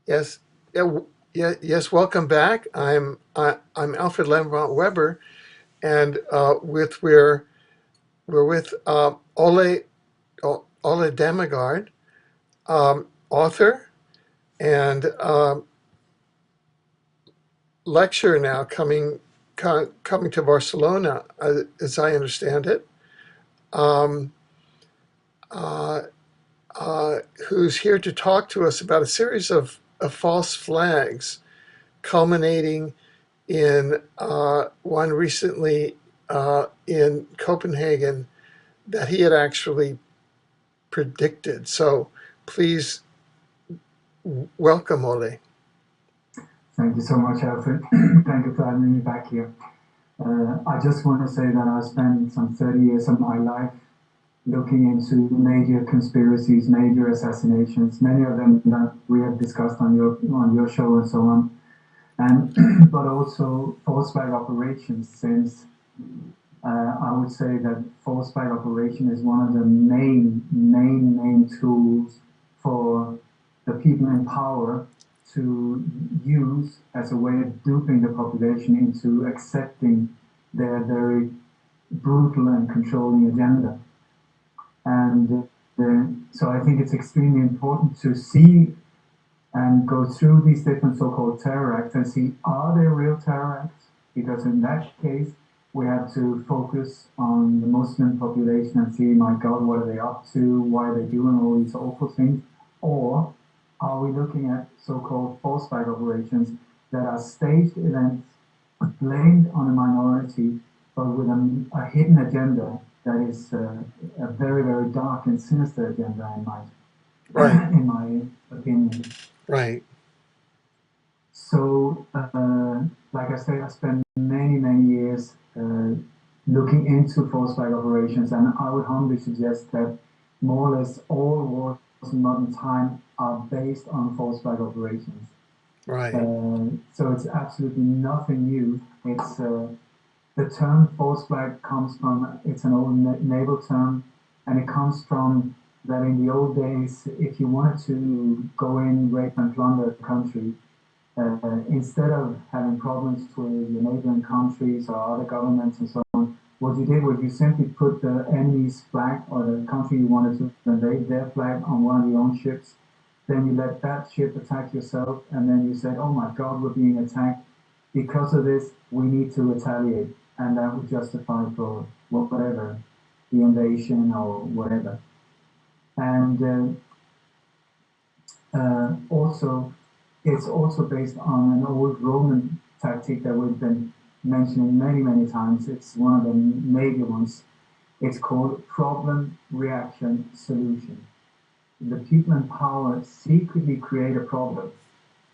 Yes, yes. Welcome back. I'm Alfred Lembrant Weber, and we're with Ole Dammegard, author and lecturer now coming to Barcelona, as I understand it. Um, uh, who's here to talk to us about a series of false flags, culminating in one recently in Copenhagen that he had actually predicted. So please welcome, Ole. Thank you so much, Alfred. Thank you for having me back here. I just want to say that I spent some 30 years of my life looking into major conspiracies, major assassinations, many of them that we have discussed on your show and so on, and but also false flag operations. Since I would say that false flag operation is one of the main tools for the people in power to use as a way of duping the population into accepting their very brutal and controlling agenda. And so I think it's extremely important to see and go through these different so-called terror acts and see, are they real terror acts? Because in that case, we have to focus on the Muslim population and see, my God, what are they up to? Why are they doing all these awful things? Or are we looking at so-called false flag operations that are staged events blamed on a minority, but with a hidden agenda that is a very, very dark and sinister agenda Right, in my opinion. right, So, like I said, I spent many years looking into false flag operations, and I would humbly suggest that more or less all wars in modern time are based on false flag operations. right, So it's absolutely nothing new. It's the term false flag comes from, it's an old naval term, and it comes from that in the old days, if you wanted to go in, rape and plunder a country, instead of having problems with your neighboring countries or other governments and so on, what you did was you simply put the enemy's flag or the country you wanted to invade their flag on one of your own ships. Then you let that ship attack yourself, and then you said, "Oh my God, we're being attacked. Because of this, we need to retaliate," and that would justify for whatever the invasion or whatever. And also, it's also based on an old Roman tactic that we've been mentioning many times. It's one of the major ones. It's called problem, reaction, solution. The people in power secretly create a problem.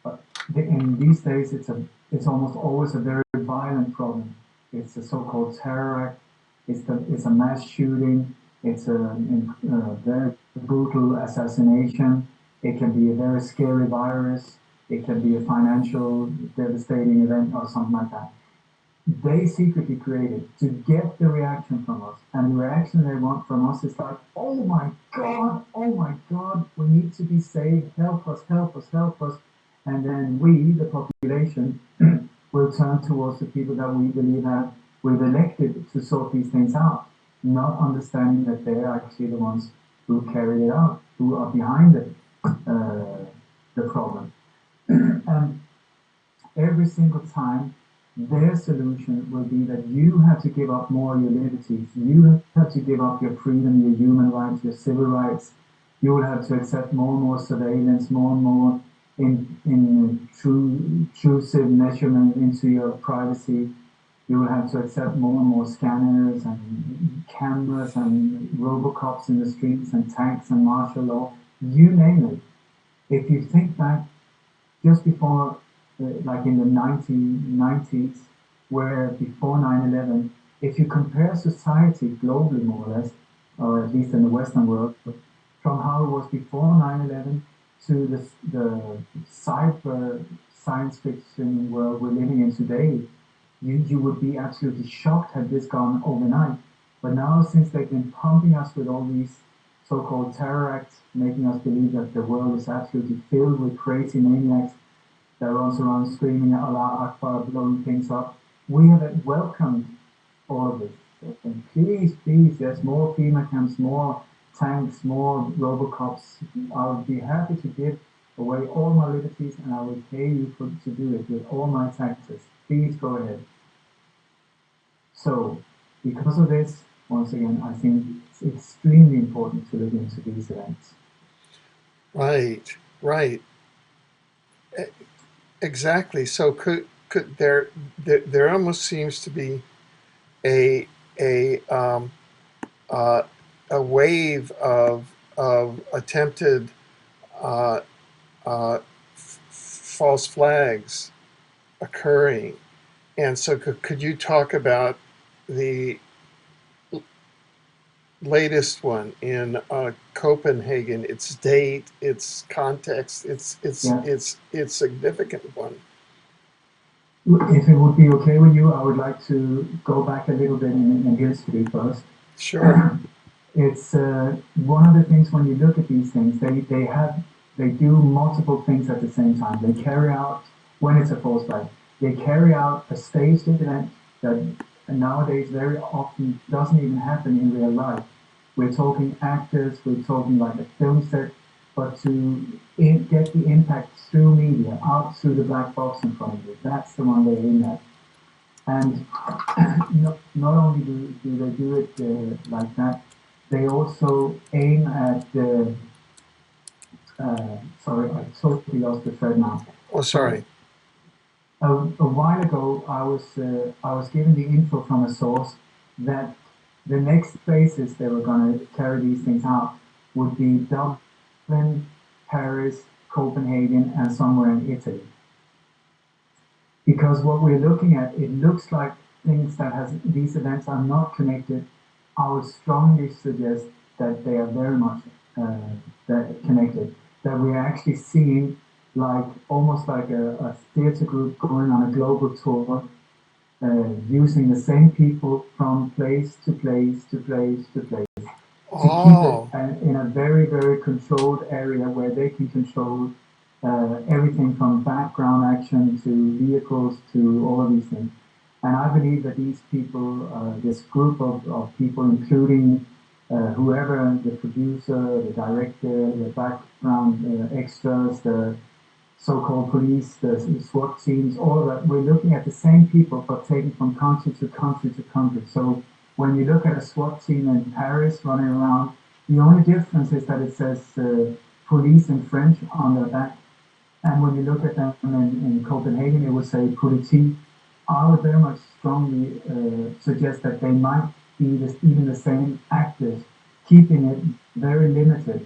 But in these days, it's almost always a very violent problem. It's a so-called terror act. It's a mass shooting. It's a very brutal assassination. It can be a very scary virus. It can be a financial devastating event or something like that. They secretly create it to get the reaction from us. And the reaction they want from us is like, oh my God, we need to be saved. Help us, help us, help us. And then we, the population, will turn towards the people that we believe we've elected to sort these things out, not understanding that they're actually the ones who carried it out, who are behind the problem. And every single time, their solution will be that you have to give up more of your liberties. You have to give up your freedom, your human rights, your civil rights. You will have to accept more and more surveillance, more and more intrusive measurement into your privacy. You will have to accept more and more scanners and cameras and robocops in the streets and tanks and martial law. You name it. If you think back just before, like in the 1990s, where before 9/11, if you compare society globally, more or less, or at least in the Western world, from how it was before 9/11 to the cyber science fiction world we're living in today, you would be absolutely shocked had this gone overnight. But now, since they've been pumping us with all these so-called terror acts, making us believe that the world is absolutely filled with crazy maniacs that runs around screaming Allah Akbar, blowing things up. We have welcomed all of this. And please, please, there's more FEMA camps, more tanks, more Robocops. I'll be happy to give away all my liberties and I will pay you to do it with all my taxes. Please go ahead. So, because of this, once again, I think it's extremely important to look into these events. Right, right. E- Exactly. So could there almost seems to be a a um, uh, a wave of attempted uh, false flags occurring, and so could you talk about the latest one in Copenhagen? Its date, its context, Yeah. its significant one. If it would be okay with you, I would like to go back a little bit in history first. Sure. It's one of the things when you look at these things, they do multiple things at the same time. They carry out, when it's a false flag, they carry out a staged event that nowadays very often doesn't even happen in real life. We're talking actors, we're talking like a film set, but to get the impact through media, out through the black box in front of you, that's the one they're in at. And not only do they do it like that, they also aim at sorry, I totally lost the thread now. Oh, But sorry. a while ago, I was given the info from a source that the next places they were going to carry these things out would be Dublin, Paris, Copenhagen, and somewhere in Italy. Because what we're looking at, it looks like things that has these events are not connected. I would strongly suggest that they are very much connected. That we're actually seeing like almost like a theater group going on a global tour, using the same people from place to place to place to place to keep it Oh, in a very, very controlled area where they can control everything from background action to vehicles to all of these things. And I believe that these people, this group of people, including whoever, the producer, the director, the background extras, the so-called police, the SWAT teams, all of that, we're looking at the same people but taken from country to country to country. So when you look at a SWAT team in Paris running around, the only difference is that it says police in French on their back. And when you look at them in Copenhagen, it would say politique. I would very much strongly suggest that they might be even the same actors, keeping it very limited.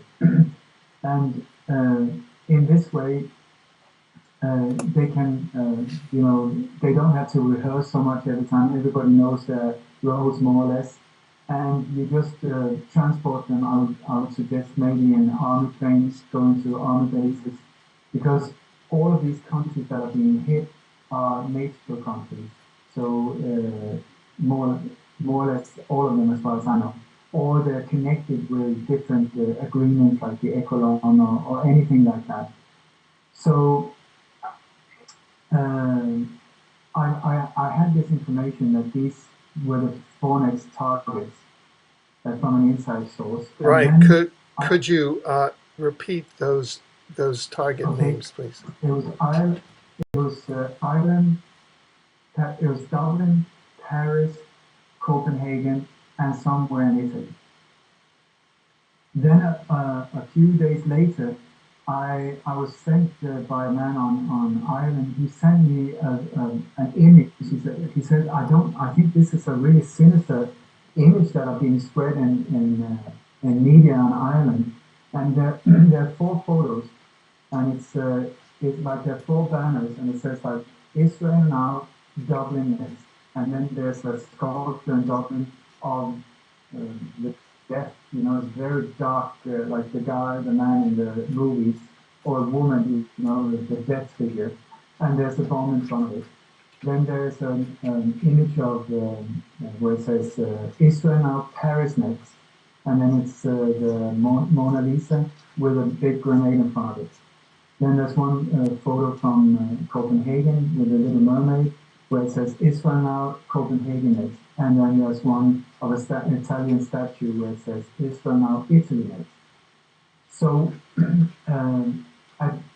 And in this way, they can, they don't have to rehearse so much every time. Everybody knows their roles more or less. And you just transport them, I would suggest maybe in army planes, going to army bases, because all of these countries that are being hit are NATO countries. So more or less all of them, as far as I know, or they're connected with different agreements like the Ecolon or anything like that. So I had this information that these were the four next targets from an inside source, and right. then Could you repeat those target okay, names, please? it was Ireland, Ireland, it was Dublin, Paris, Copenhagen, and somewhere in Italy. Then a few days later, I was sent by a man on Ireland. He sent me an image. He said, I think this is a really sinister image that are being spread in media on Ireland. And there are four photos, and it's like there are four banners, and it says like Israel now, Dublin next. And then there's a sculpture in Dublin of the death, it's very dark, like the man in the movies, or a woman, the death figure, and there's a bomb in front of it. Then there's an image of where it says Israel now, Paris next, and then it's the Mona Lisa with a big grenade in front of it. Then there's one photo from Copenhagen with a little mermaid where it says Israel now, Copenhagen next. And then there's one of an Italian statue where it says Israel now, Italy next. So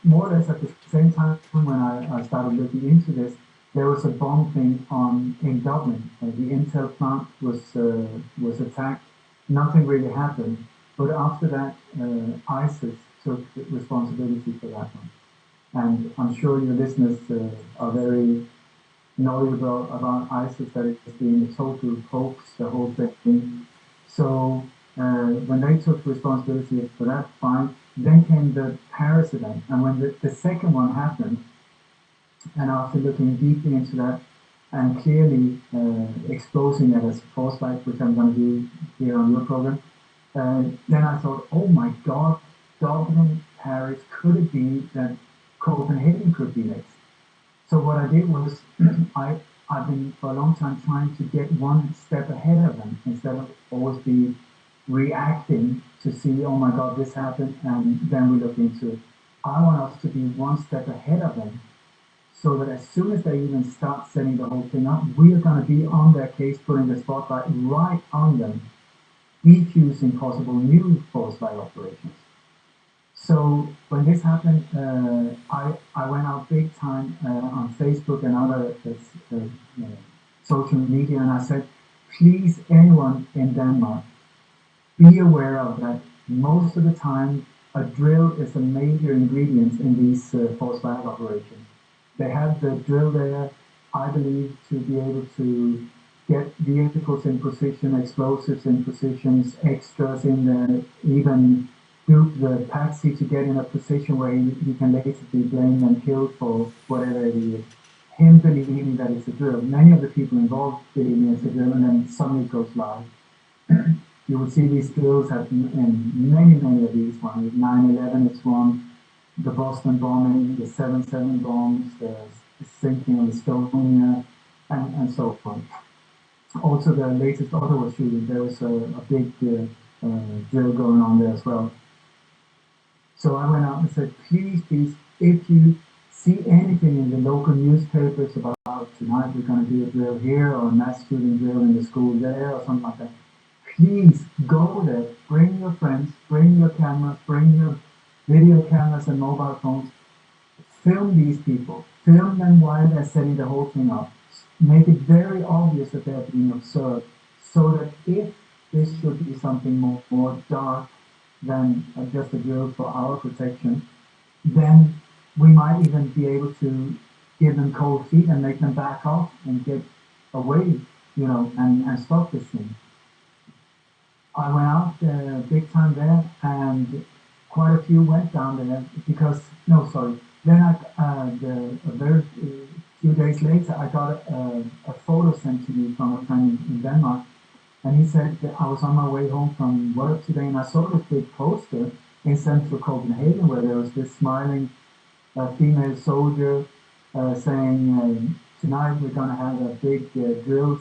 more or less at the same time when I started looking into this, there was a bomb thing in Dublin. The Intel plant was attacked. Nothing really happened. But after that, ISIS took responsibility for that one. And I'm sure your listeners are very knowledgeable about ISIS, that it's been a total hoax, the whole thing. So when they took responsibility for that, fine. Then came the Paris event. And when the second one happened, and after looking deeply into that and clearly exposing it as false light, which I'm going to do here on your program, then I thought, oh my God, Dublin, Paris, could it be that Copenhagen could be next? So what I did was, I've been for a long time trying to get one step ahead of them instead of always be reacting to see, oh my God, this happened, and then we look into it. I want us to be one step ahead of them so that as soon as they even start setting the whole thing up, we are going to be on their case, putting the spotlight right on them, defusing possible new false light operations. So when this happened, I went out big time on Facebook and other social media, and I said, please, anyone in Denmark, be aware of that most of the time a drill is a major ingredient in these false flag operations. They have the drill there, I believe, to be able to get vehicles in position, explosives in positions, extras in there, even dupe the patsy to get in a position where he can later be blamed and killed for whatever it is. Him believing that it's a drill. Many of the people involved believing it's a drill, and then suddenly it goes live. You will see these drills in many of these ones. 9/11, it's one. The Boston bombing, the 7/7 bombs, the sinking of Estonia, and so on. Also, the latest Ottawa shooting, there was a big drill going on there as well. So I went out and said, please, if you see anything in the local newspapers about tonight we're going to do a drill here or a mass shooting drill in the school there or something like that, please go there, bring your friends, bring your cameras, bring your video cameras and mobile phones, film these people, film them while they're setting the whole thing up, make it very obvious that they're being observed, so that if this should be something more dark than just a drill for our protection, then we might even be able to give them cold feet and make them back off and get away, and stop this thing. I went out big time there, and quite a few went down there because, then a very few days later, I got a photo sent to me from a friend in Denmark, and he said that I was on my way home from work today, and I saw this big poster in central Copenhagen where there was this smiling female soldier saying, tonight we're going to have a big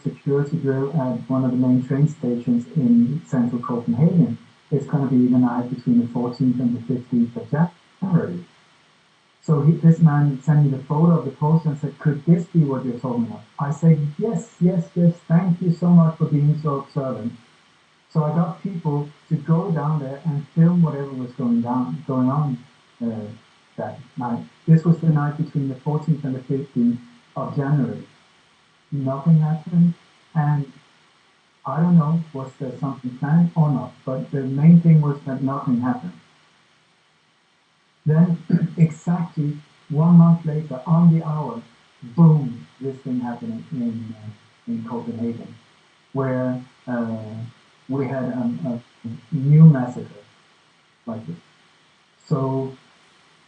security drill at one of the main train stations in central Copenhagen. It's going to be the night between the 14th and the 15th of January. So this man sent me the photo of the poster and said, could this be what you're talking about? I said, yes, thank you so much for being so observant. So I got people to go down there and film whatever was going on that night. This was the night between the 14th and the 15th of January. Nothing happened, and I don't know, was there something planned or not, but the main thing was that nothing happened. Then, exactly 1 month later, on the hour, boom, this thing happened in Copenhagen, where we had a new massacre like this. So,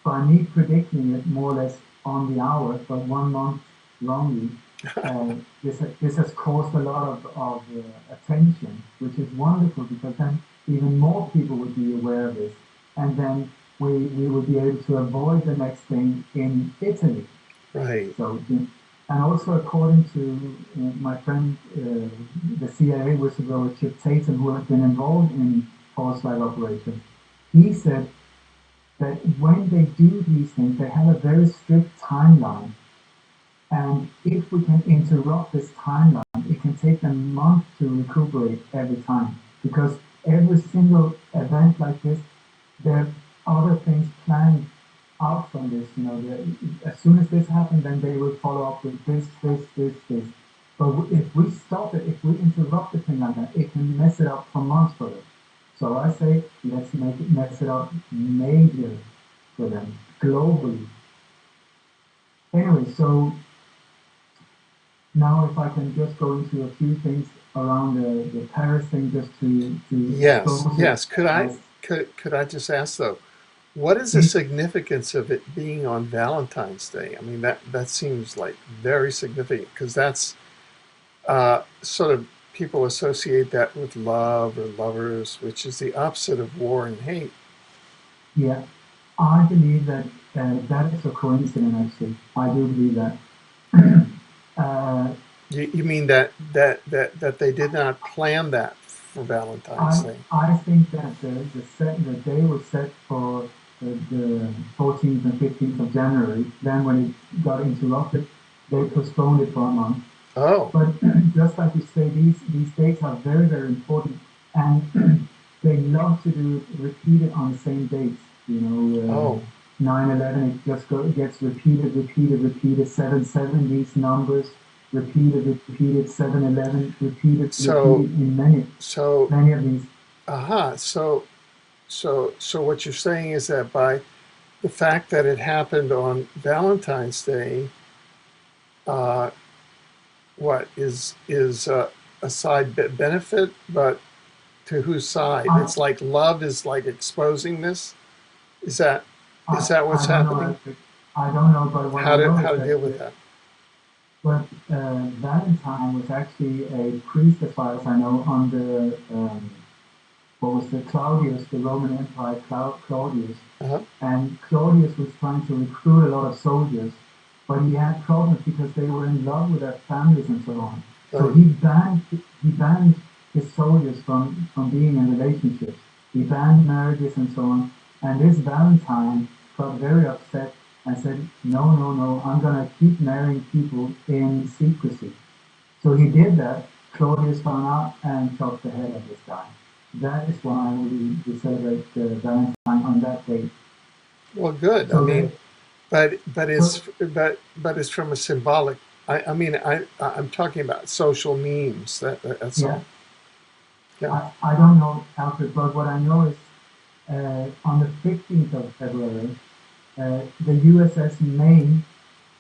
by me predicting it more or less on the hour, but 1 month wrongly, this has caused a lot of attention, which is wonderful, because then even more people would be aware of this, and then we would be able to avoid the next thing in Italy. Right. So, And also, according to my friend, the CIA whistleblower Chip Tatum, who had been involved in false flag operations, he said that when they do these things, they have a very strict timeline. And if we can interrupt this timeline, it can take them months to recuperate every time. Because every single event like this, there are other things planned out from this. You know, as soon as this happens, then they will follow up with this. But if we stop it, if we interrupt the thing like that, it can mess it up for months for them. So I say, let's make it mess it up major for them, globally. Anyway, so now if I can just go into a few things around the Paris thing, just to Yes, expose it yes. Could I as could I just ask though, what is the it, significance of it being on Valentine's Day? I mean, that seems like very significant because that's sort of people associate that with love or lovers, which is the opposite of war and hate. yeah, I believe that that is a coincidence, actually. I do believe that. uh, You mean that they did not plan that for Valentine's Day? I think that the day was set for the 14th and 15th of January. Then when it got interrupted, they postponed it for a month. Oh, But just like you say, these dates are very, very important, and they love to do repeat it on the same dates. You know, oh. 9/11, it just gets repeated. 7/7, these numbers repeated. 7/11, So repeated in many so many of these. aha. So what you're saying is that by the fact that it happened on Valentine's Day, uh, what is a side benefit, but to whose side? I It's like love is like exposing this. Is that is that I what's don't know. happening? I don't know, but what I know How is to that deal with that? but Valentine was actually a priest, as far as I know, under what was the Claudius, the Roman Empire, Claudius. Uh-huh. And Claudius was trying to recruit a lot of soldiers, but he had problems because they were in love with their families and so on. So Right. he banned his soldiers from being in relationships. He banned marriages and so on. And this Valentine got very upset and said, no, I'm gonna keep marrying people in secrecy. So he did that. Claudius found out and chopped the head of this guy. That is why we celebrate Valentine on that date. Well, good. I So mean, the it's so but it's from a symbolic. I mean, I'm talking about social memes. That's yeah, all. Yeah. I don't know Alfred, but what I know is on the 15th of February, the USS Maine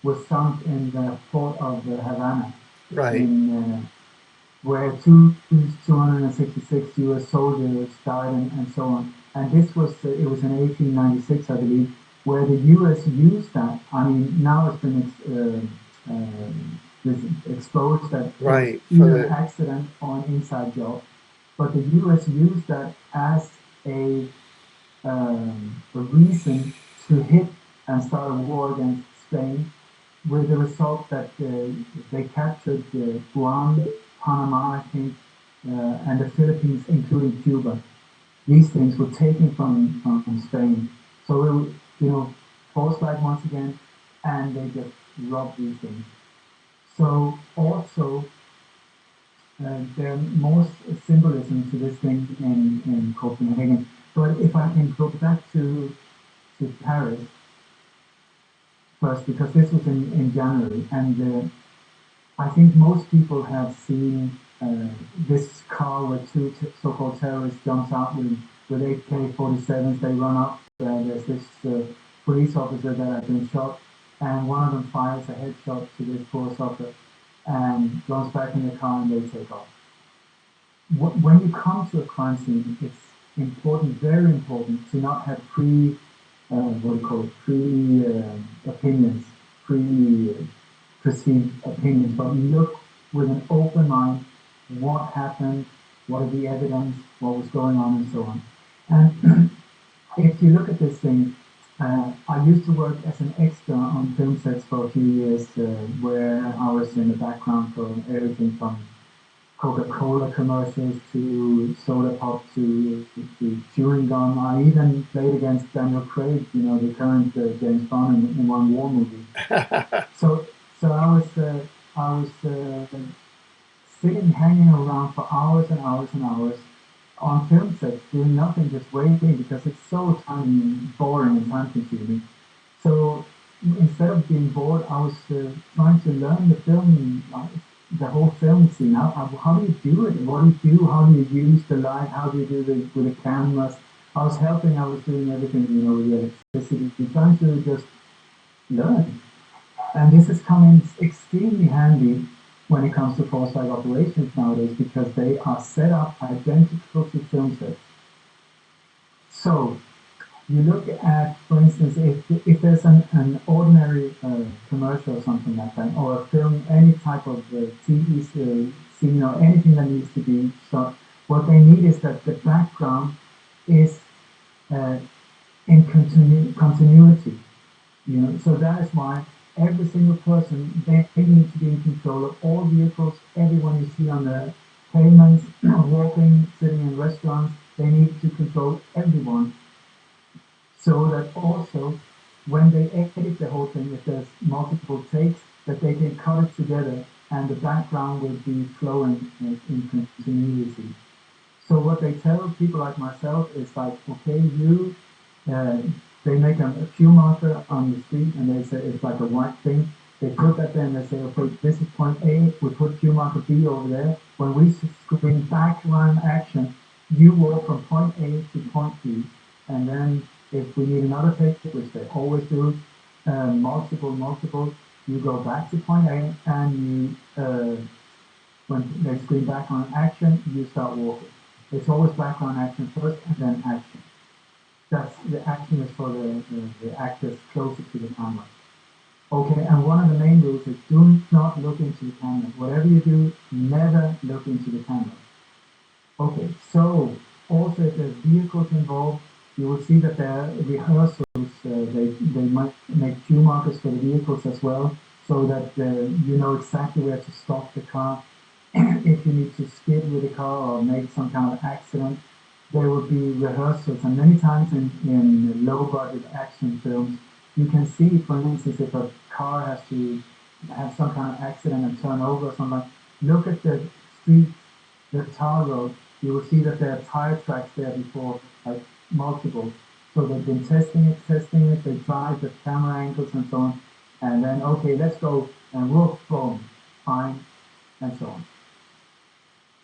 was sunk in the port of Havana, Right. in where 266 U.S. soldiers died and so on. And this was it was in 1896, I believe, where the U.S. used that. I mean, now it's been exposed that it was Right. For either an the accident or an inside job, but the U.S. used that as a reason to hit and start a war against Spain, with the result that they captured Guam, Panama, I think, and the Philippines, including Cuba. These things were taken from Spain. So, false flag once again, and they just robbed these things. So, also, there more symbolism to this thing in Copenhagen. But if I can go back to Paris first, because this was in January, and I think most people have seen this car where two so-called terrorists jumps out with AK-47s. They run up. There's this police officer that has been shot, and one of them fires a headshot to this poor sucker and runs back in the car and they take off. When you come to a crime scene, it's important, very important, to not have what do you call it, opinions, perceived opinions, but look with an open mind what happened, what are the evidence, what was going on, and so on. And if you look at this thing, I used to work as an extra on on film sets for a few years, where I was in the background for everything from Coca-Cola commercials to soda pop to chewing gum. I even played against Daniel Craig, the current James Bond in one war movie. So I was sitting, hanging around for hours and hours and hours on film sets, doing nothing, just waiting, because it's so boring and time consuming. So instead of being bored, I was trying to learn the film, the whole film scene. How do you do it? What do you do? How do you use the light? How do you do with the cameras? I was doing everything, with the electricity, trying to just learn. And this is coming extremely handy when it comes to force-like operations nowadays, because they are set up identical to film sets. So you look at, for instance, if there's an ordinary commercial or something like that, or a film, any type of TV scene or anything that needs to be shot, what they need is that the background is in continuity. So that is why every single person, they need to be in control of all vehicles, everyone you see on the pavements, walking, sitting in restaurants, they need to control everyone. So that also, when they edit the whole thing, if there's multiple takes, that they can cut it together and the background will be flowing in continuity. So what they tell people like myself is like, okay, they make a cue marker on the street and they say it's like a white thing. They put that there and they say, okay, this is point A, we put cue marker B over there. When we screen background action, you walk from point A to point B, and then if we need another take, which they always do, multiple, you go back to point A and when they screen background action, you start walking. It's always background action first and then action. The action is for the actors closer to the camera. Okay, and one of the main rules is do not look into the camera. Whatever you do, never look into the camera. Okay, so also if there's vehicles involved, you will see that there are rehearsals. They might make cue markers for the vehicles as well, so that you know exactly where to stop the car. If you need to skid with the car or make some kind of accident, there will be rehearsals. And many times in low-budget action films, you can see, for instance, if a car has to have some kind of accident and turn over or something, look at the street, the tar road, you will see that there are tire tracks there before, like multiple. So they've been testing it, they tried the camera angles and so on, and then, okay, let's go, and whoop, boom, fine, and so on.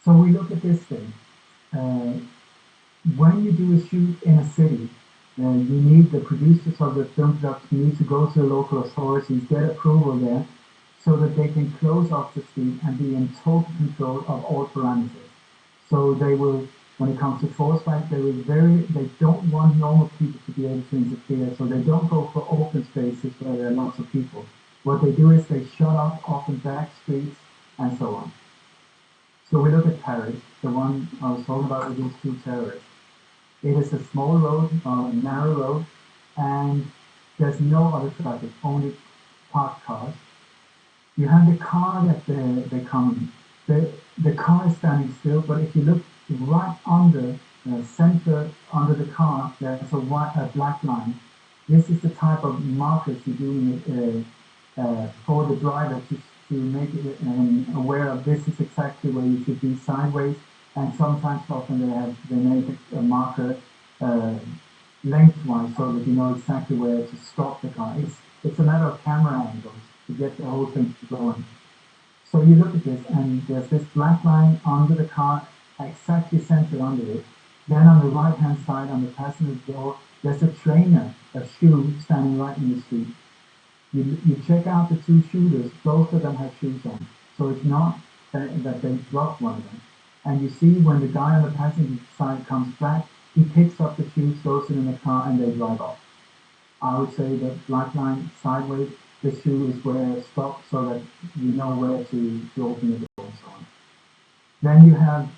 So we look at this thing. When you do a shoot in a city, you need the producers of the film production need to go to the local authorities, get approval there, so that they can close off the street and be in total control of all parameters. So they will, when it comes to force fight, they don't want normal people to be able to interfere, so they don't go for open spaces where there are lots of people. What they do is they shut off often back streets and so on. So we look at Paris, the one I was talking about with these two terrorists. It is a small road, a narrow road, and there's no other traffic, only parked cars. You have the car that they come in. The car is standing still, but if you look right under the center, under the car, there's a black line. This is the type of markers you do for the driver to make it aware of this is exactly where you should be sideways. And sometimes often they make a marker lengthwise so that you know exactly where to stop the car. It's a matter of camera angles to get the whole thing going. So you look at this and there's this black line under the car, exactly centered under it. Then on the right hand side on the passenger door, there's a trainer, a shoe standing right in the street. You check out the two shooters, both of them have shoes on. So it's not that they dropped one of them. And you see when the guy on the passenger side comes back, he picks up the shoes, throws it in the car, and they drive off. I would say that black line sideways, the shoe is where it stops so that you know where to open the door and so on. Then you have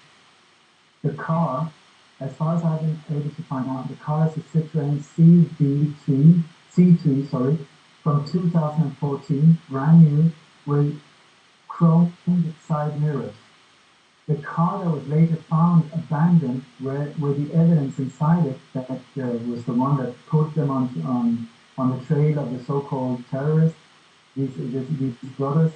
the car, as far as I've been able to find out, the car is a Citroen C3, from 2014, brand new, with chromed side mirrors. The car that was later found abandoned, where the evidence inside it that was the one that put them on the trail of the so-called terrorists, these brothers,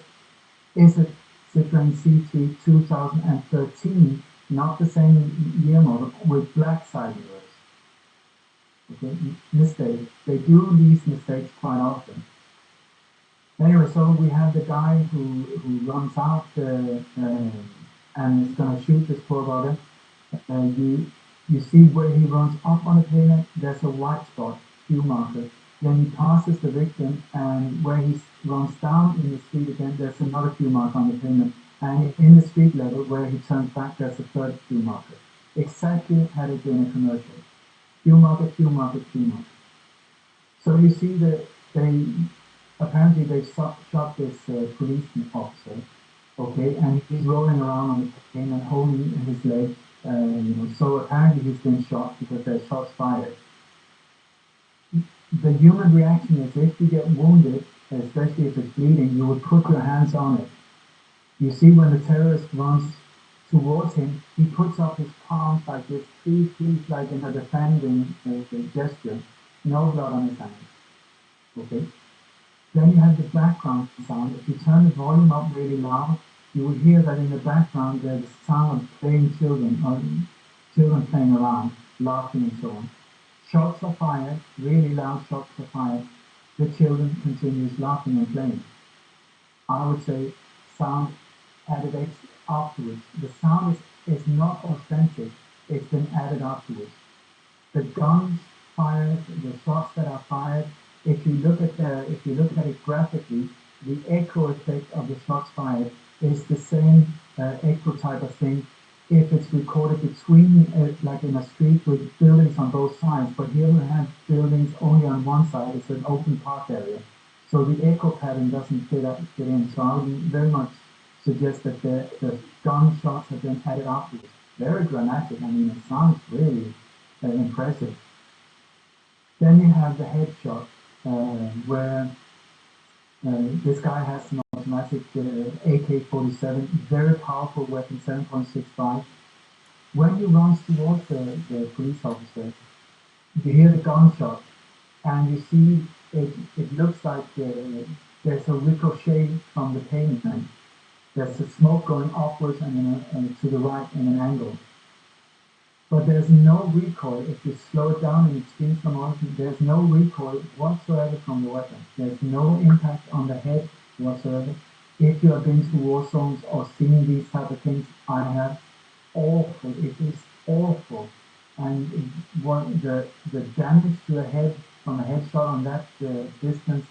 is a Citroen C3 2013, not the same year model, with black side mirrors. Okay, mistake. They do these mistakes quite often. Anyway, so we have the guy who runs out and is going to shoot this poor brother. You see where he runs up on the pavement, there's a white spot, queue marker. Then he passes the victim, and where he runs down in the street again, there's another queue marker on the pavement. And in the street level, where he turns back, there's a third queue marker. Exactly had it been a commercial. Queue marker, queue marker, queue marker. So you see that apparently they shot this policeman officer, okay, and he's rolling around on the pavement, holding his leg, so apparently he's been shot because there's shots fired. The human reaction is if you get wounded, especially if it's bleeding, you would put your hands on it. You see when the terrorist runs towards him, he puts up his palms like this, please, like in a defending gesture. No blood on his hands. Okay? Then you have the background sound. If you turn the volume up really loud, you will hear that in the background there's the sound of playing children, or children playing around, laughing and so on. Shots are fired, really loud shots are fired. The children continues laughing and playing. I would say sound added afterwards. The sound is not authentic, it's been added afterwards. The guns fired, the shots that are fired, if you look at it graphically, the echo effect of the shots fired is the same echo type of thing if it's recorded between, like in a street with buildings on both sides, but here we have buildings only on one side, it's an open park area. So the echo pattern doesn't fit in, so I would very much suggest that the gunshots have been added afterwards. Very dramatic, I mean, it sounds really impressive. Then you have the headshot, where this guy has an automatic AK-47, very powerful weapon, 7.65. When he runs towards the police officer, you hear the gunshot, and you see it looks like there's a ricochet from the pavement. There's a smoke going upwards and to the right in an angle. But there's no recoil. If you slow it down and extreme slow motion, there's no recoil whatsoever from the weapon. There's no impact on the head whatsoever. If you have been to war zones or seen these type of things, I have. Awful. It is awful. And the damage to the head from a headshot on that distance,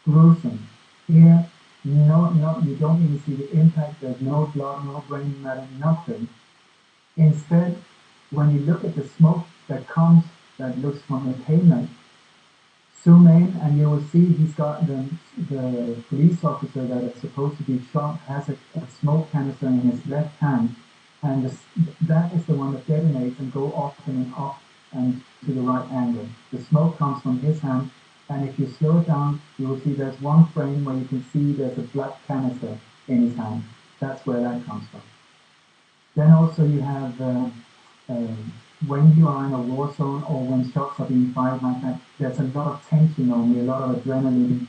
gruesome. Here, you don't even see the impact. There's no blood, no brain matter, nothing. Instead, when you look at the smoke that looks from the pavement, zoom in and you will see he's got the police officer that is supposed to be shot has a smoke canister in his left hand, and that is the one that detonates and go off and off and to the right angle. The smoke comes from his hand, and if you slow it down, you will see there's one frame where you can see there's a black canister in his hand. That's where that comes from. Then also you have when you are in a war zone or when shots are being fired like that, there's a lot of tension normally, a lot of adrenaline,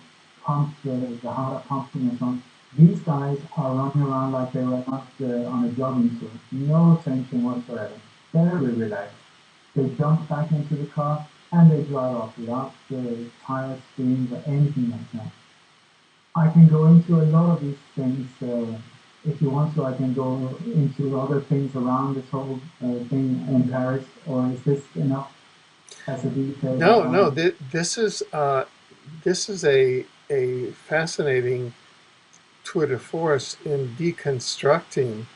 the heart pumping and so on. These guys are running around like they were out on a jogging tour. No tension whatsoever. Very relaxed. They jump back into the car and they drive off without the tires, springs, or anything like that. I can go into a lot of these things. If you want to, I can go into other things around this whole thing in Paris, or is this enough as a detail? No. This is a fascinating tour de force in deconstructing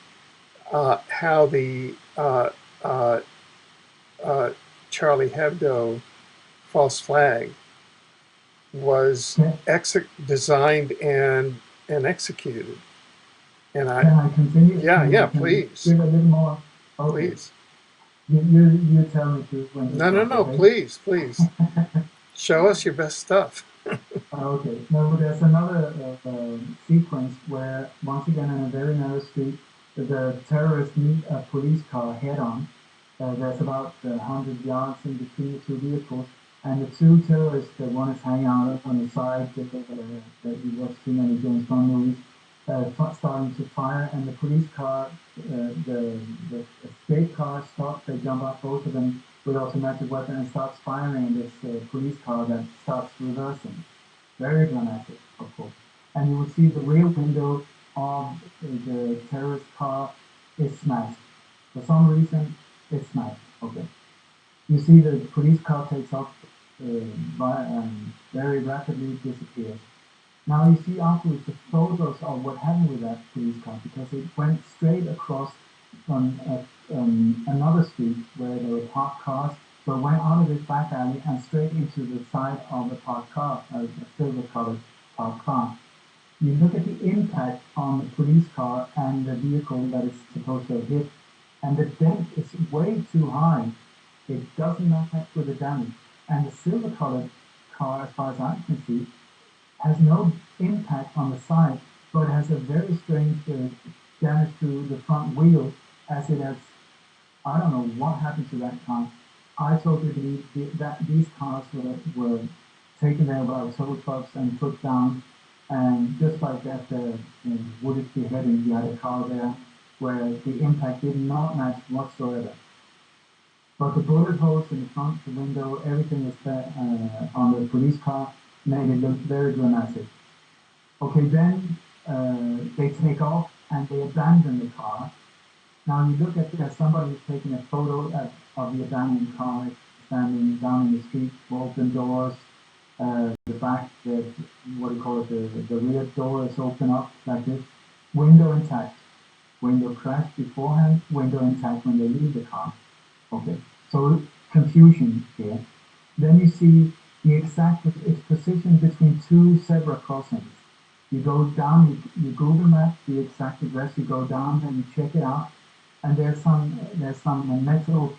how the Charlie Hebdo false flag was designed and executed. And Can I continue? Yeah, please. Give a little more. Okay. Please. You tell me to when. No, okay? please. Show us your best stuff. Okay, no, there's another sequence where, once again, in a very narrow street, the terrorists meet a police car head on. There's about 100 yards in between the two vehicles, and the two terrorists, the one is hanging out on the side, that you watch too many James Bond movies, starting to fire, and the police car, the escape car stops, they jump up, both of them, with automatic weapon, and starts firing this police car that starts reversing. Very dramatic, of course. And you will see the rear window of the terrorist car is smashed. For some reason, it's smashed. Okay. You see the police car takes off very rapidly disappears. Now you see afterwards the photos of what happened with that police car, because it went straight across on another street where there were parked cars. So it went out of this back alley and straight into the side of the parked car, a silver-colored parked car. You look at the impact on the police car and the vehicle that it's supposed to have hit, and the dent is way too high. It doesn't match with the damage. And the silver-colored car, as far as I can see, has no impact on the side, but has a very strange damage to the front wheel, as it has, I don't know what happened to that car. I totally believe that these cars were taken there by tow trucks and put down, and just like at the Wooded beheading, you had a car there where the impact did not match whatsoever. But the bullet holes in the front, the window, everything was there on the police car, made it look very dramatic. Okay, then they take off and they abandon the car. Now you look at somebody who's taking a photo of the abandoned car, standing down in the street, open doors, the back, what do you call it, the rear door is open up like this, window intact, window crashed beforehand, window intact when they leave the car. Okay, so confusion here. Then you see the exact, it's positioned between two zebra crossings. You go down, you Google Map the exact address, you go down and you check it out, and there's some metal,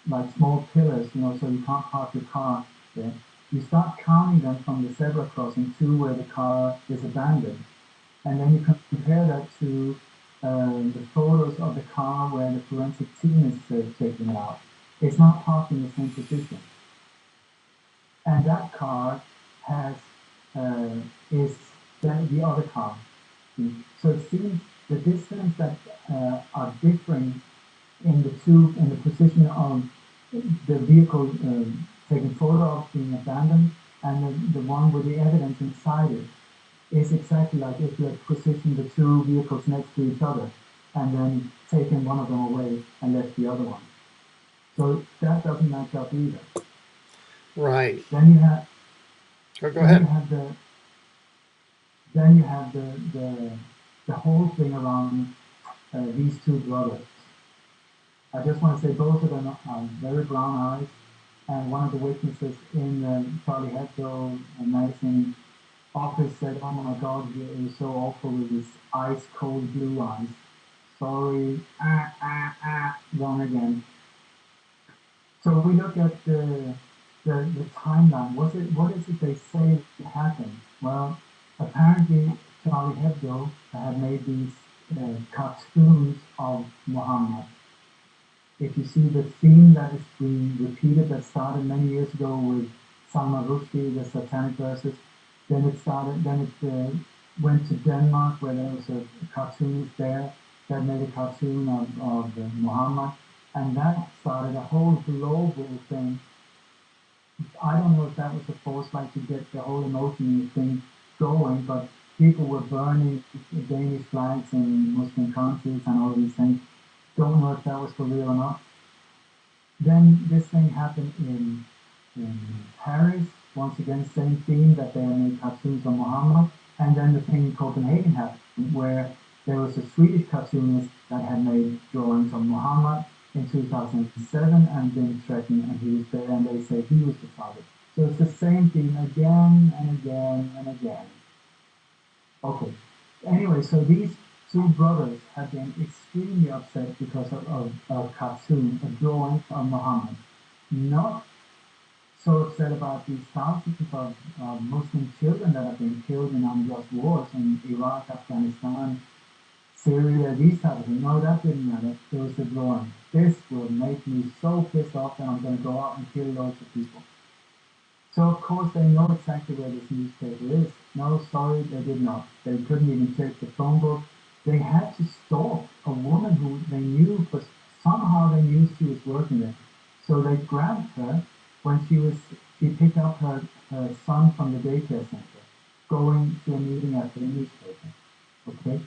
like small pillars, so you can't park your car there. You start counting them from the zebra crossing to where the car is abandoned, and then you compare that to the photos of the car where the forensic team is taking it out. It's not parked in the same position. And that car is the other car. So it seems the distance that are differing in the position of the vehicle taken photo of being abandoned, and the one with the evidence inside it is exactly like if you had positioned the two vehicles next to each other and then taken one of them away and left the other one. So that doesn't match up either. Right. Then you have Oh, go ahead. Then you have the whole thing around these two brothers. I just want to say both of them are very brown eyes, and one of the witnesses in the Charlie Hebdo magazine office said, "Oh my God, he was so awful with his ice cold blue eyes." Sorry, wrong again. So we look at the timeline. What is it they say happened? Well, apparently Charlie Hebdo had made these cartoons of Muhammad. If you see the theme that is being repeated, that started many years ago with Salman Rushdie, the Satanic Verses, then it went to Denmark, where there was a cartoonist there that made a cartoon of Muhammad, and that started a whole global thing. I don't know if that was a foresight to get the whole emotion thing going, but people were burning Danish flags in Muslim countries and all these things. Don't know if that was for real or not. Then this thing happened in Paris. Once again, same theme, that they made cartoons of Muhammad. And then the thing in Copenhagen happened, where there was a Swedish cartoonist that had made drawings of Muhammad in 2007 and been threatened, and he was there, and they say he was the target. So it's the same thing again and again and again. Okay. Anyway, so these two brothers have been extremely upset because of a cartoon, a drawing of Muhammad. Not so upset about these thousands of Muslim children that have been killed in unjust wars in Iraq, Afghanistan, Syria, these type of things. No, that didn't matter. It was the drawing. This will make me so pissed off that I'm going to go out and kill loads of people. So of course they know exactly where this newspaper is. No, sorry, they did not. They couldn't even check the phone book. They had to stalk a woman who they knew, because somehow they knew she was working there. So they grabbed her when she picked up her son from the daycare center, going to a meeting at the newspaper. Okay?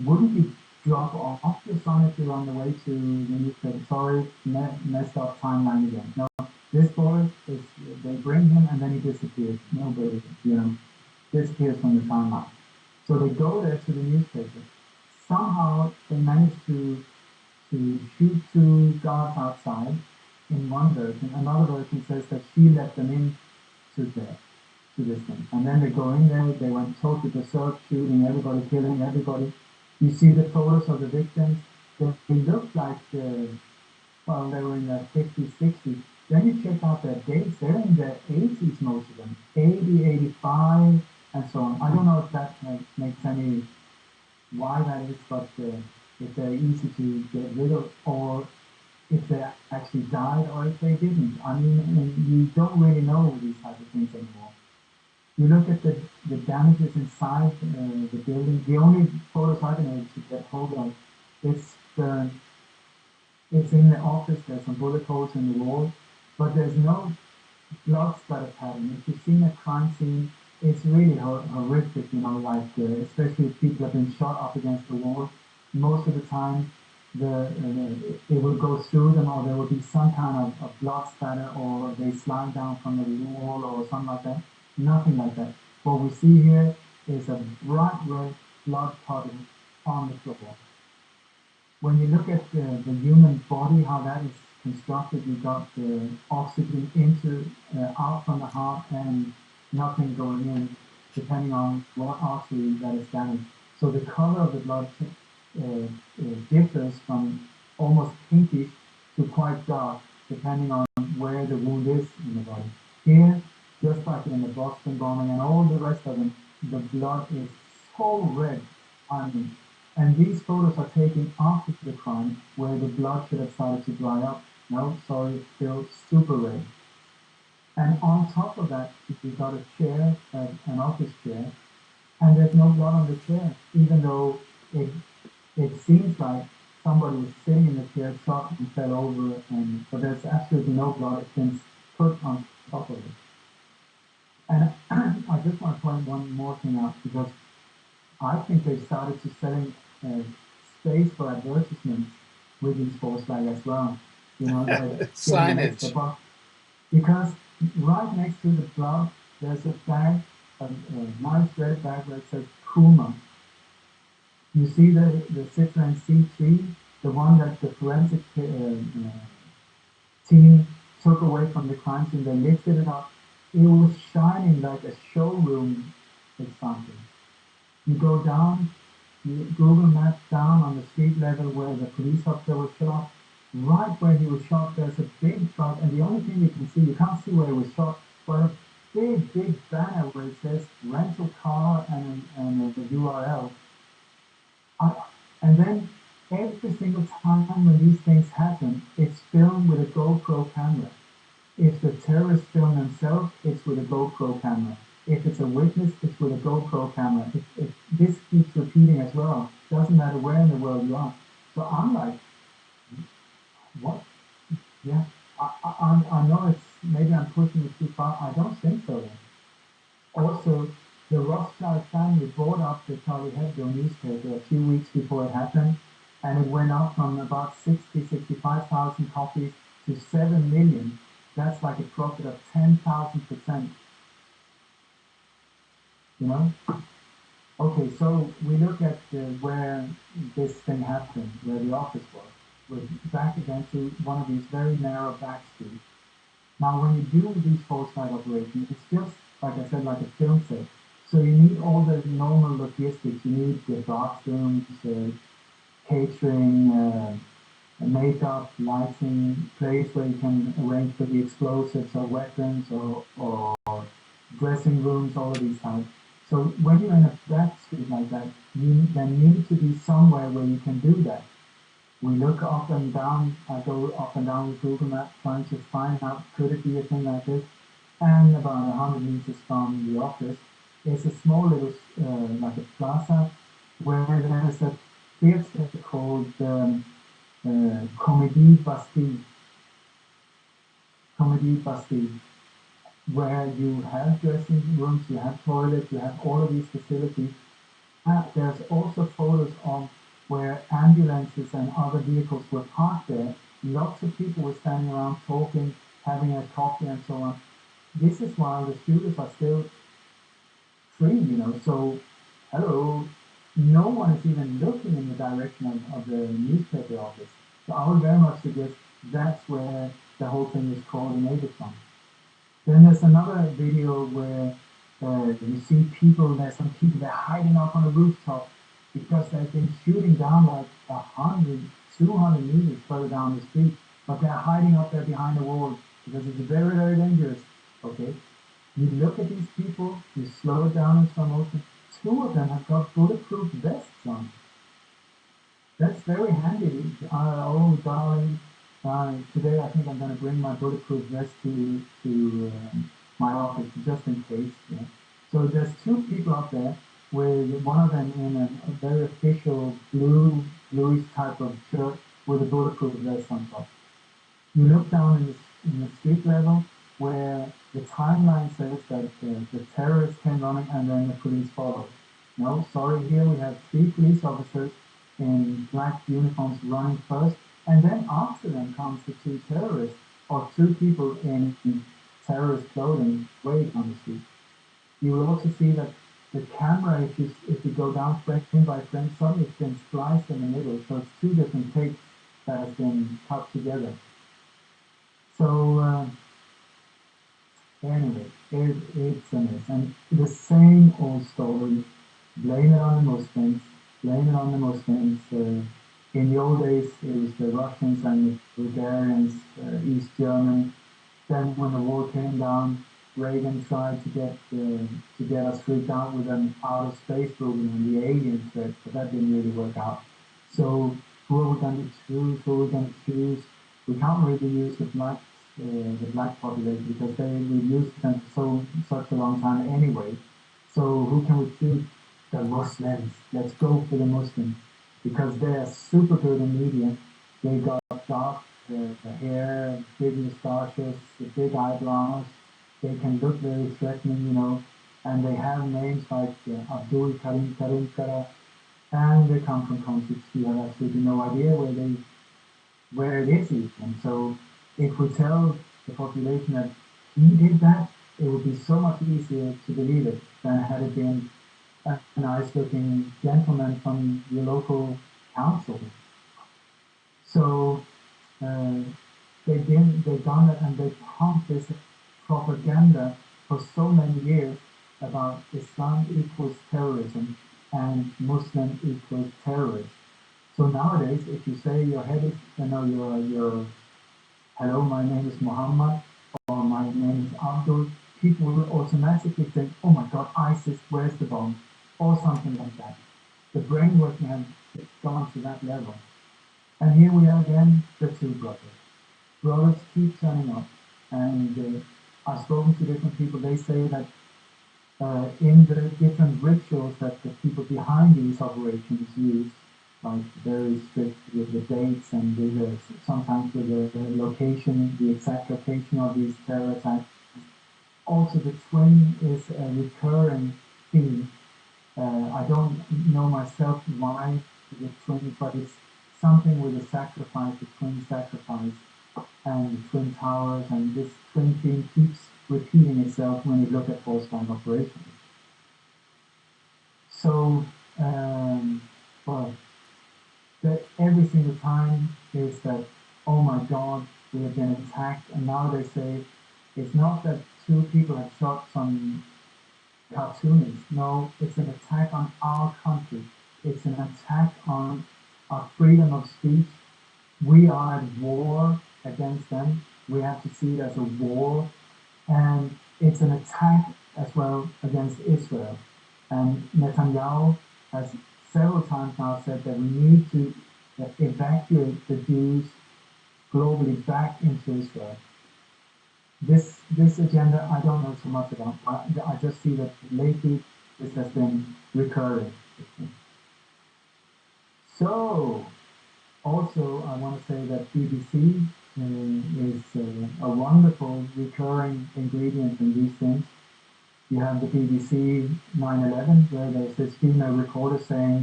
Wouldn't you drop off your son if you're on the way to the newspaper? Sorry, messed up timeline again. No, this boy they bring him and then he disappears. Nobody, disappears from the timeline. So they go there to the newspaper. Somehow they manage to shoot two guards outside in one version. Another version says that she let them in to this thing. And then they go in there, they went totally berserk, shooting everybody, killing everybody. You see the photos of the victims. They look like, well, they were in their 50s, 60s. Then you check out their dates. They're in their 80s, most of them. 80, 85, and so on. I don't know if that makes any, why that is, but if they're easy to get rid of, or if they actually died, or if they didn't. I mean, you don't really know these type of things anymore. You look at the damages inside the building. The only photos I've been able to get hold of, it's in the office. There's some bullet holes in the wall, but there's no blood splatter pattern. If you've seen a crime scene, it's really horrific. Especially if people have been shot up against the wall. Most of the time, it will go through them, or there will be some kind of blood splatter, or they slide down from the wall, or something like that. Nothing like that. What we see here is a bright red blood puddle on the floor. When you look at the human body, how that is constructed, you've got the oxygen out from the heart and nothing going in, depending on what artery that is damaged. So the color of the blood differs from almost pinkish to quite dark, depending on where the wound is in the body. Here, just like in the Boston bombing and all the rest of them, the blood is so red. And these photos are taken after the crime, where the blood should have started to dry up. No, sorry, it's still super red. And on top of that, you've got a chair, an office chair, and there's no blood on the chair, even though it seems like somebody was sitting in the chair, shot and fell over, but there's absolutely no blood. It's been put on top of it. And I just want to point one more thing out, because I think they've started to selling space for advertisements with these false flag as well. Signage. Because right next to the blood, there's a bag, a nice red bag where it says Kuma. You see the Citroen C3, the one that the forensic team took away from the crime scene. They lifted it up. It was shining like a showroom example. You go down, you Google Maps down on the street level where the police officer was shot. Right where he was shot, there's a big truck, and the only thing you can see, you can't see where he was shot, but a big banner where it says rental car and the URL. And then every single time when these things happen, it's filmed with a GoPro camera. If the terrorists film themselves, it's with a GoPro camera. If it's a witness, it's with a GoPro camera. If this keeps repeating as well, doesn't matter where in the world you are. So I'm like, what? Yeah, I know maybe I'm pushing it too far. I don't think so. Also, the Rothschild family bought up the Charlie Hebdo newspaper a few weeks before it happened, and it went up from about 65,000 copies to 7 million. That's like a profit of 10,000%. Okay, so we look at where this thing happened, where the office was. We're back again to one of these very narrow back streets. Now, when you do these false flag operations, it's just, like I said, like a film set. So you need all the normal logistics. You need the bathrooms, catering, makeup, lighting, place where you can arrange for the explosives or weapons or dressing rooms, all of these types. So when you're in a back street like that, you then need to be somewhere where you can do that. We look up and down, I go up and down with Google Maps trying to find out could it be a thing like this. And about 100 meters from the office is a small little, like a plaza, where there is a theatre called Comédie Bastille. Comédie Bastille, where you have dressing rooms, you have toilets, you have all of these facilities. There's also photos of where ambulances and other vehicles were parked there. Lots of people were standing around talking, having a coffee and so on. This is while the students are still free, you know, so hello, no one is even looking in the direction of the newspaper office. So I would very much suggest that's where the whole thing is coordinated from. Then there's another video where you see people, there's some people, they're hiding up on a rooftop because they've been shooting down like 100, 200 meters further down the street, but they're hiding up there behind the wall because it's very, very dangerous, okay? You look at these people, you slow it down in slow motion, two of them have got bulletproof vests on. That's very handy. Oh, darling, today I think I'm going to bring my bulletproof vest to my office just in case. Yeah. So there's two people up there with one of them in a very official bluish type of shirt with a bulletproof vest on top. You look down in the street level where the timeline says that the terrorists came running and then the police followed. No, sorry, here we have 3 police officers in black uniforms running first, and then after them comes the 2 terrorists or 2 people in terrorist clothing waiting on the street. You will also see that the camera, if you go down frame by frame, suddenly it's been spliced in the middle, so it's 2 different takes that has been cut together. So anyway, it's a mess. And the same old story, blame it on the Muslims, blame it on the Muslims. In the old days, it was the Russians and the Bulgarians, East Germany. Then when the wall came down, Reagan tried to get us freaked out with an outer space program and the alien threat, but that didn't really work out. So who are we going to choose? Who are we going to choose? We can't really use the black population because we've used them for such a long time anyway. So who can we choose? The Muslims. Let's go for the Muslims because they're super good in media. They got dark the hair, big moustaches, the big eyebrows. They can look very threatening, you know, and they have names like Abdul Karim Karim Kara, and they come from countries we have absolutely no idea where it is even. So if we tell the population that he did that, it would be so much easier to believe it than had it been a nice-looking gentleman from your local council. So they've done it, and they pumped this propaganda for so many years about Islam equals terrorism and Muslim equals terrorist. So nowadays, if you say your head is, your hello, my name is Muhammad, or my name is Abdul, people will automatically think, oh my God, ISIS, where's the bomb? Or something like that. The brainwashing has gone to that level. And here we are again, the 2 brothers. Brothers keep turning up, and I've spoken to different people. They say that in the different rituals that the people behind these operations use, like very strict with the dates and with sometimes with the location, the exact location of these terror attacks. Also, the twin is a recurring theme. I don't know myself why the twin, but it's something with the sacrifice, the twin sacrifice, and the twin towers, and this twin theme keeps repeating itself when you look at false flag operations. So, well, that every single time is that, oh my God, we have been attacked, and now they say it's not that 2 people have shot some cartoonists. No, it's an attack on our country. It's an attack on our freedom of speech. We are now has several times now said that we need to evacuate the Jews globally back into Israel. This agenda I don't know so much about. I just see that lately this has been recurring. So also I want to say that BBC is a wonderful recurring ingredient in these things. You have the BBC 9/11 where there's this female reporter saying,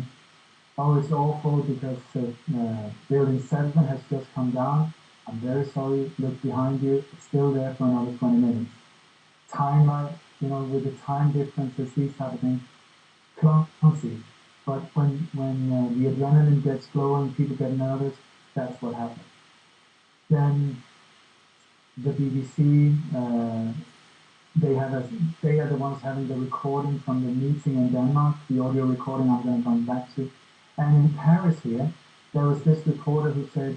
"Oh, it's awful because building 7 has just come down. I'm very sorry, look behind you, it's still there for another 20 minutes. Timeline, with the time differences, these type of things, clumsy. But when the adrenaline gets flowing, people get nervous, that's what happens. Then the BBC, they are the ones having the recording from the meeting in Denmark, the audio recording I'm going to come back to. And in Paris here, there was this reporter who said,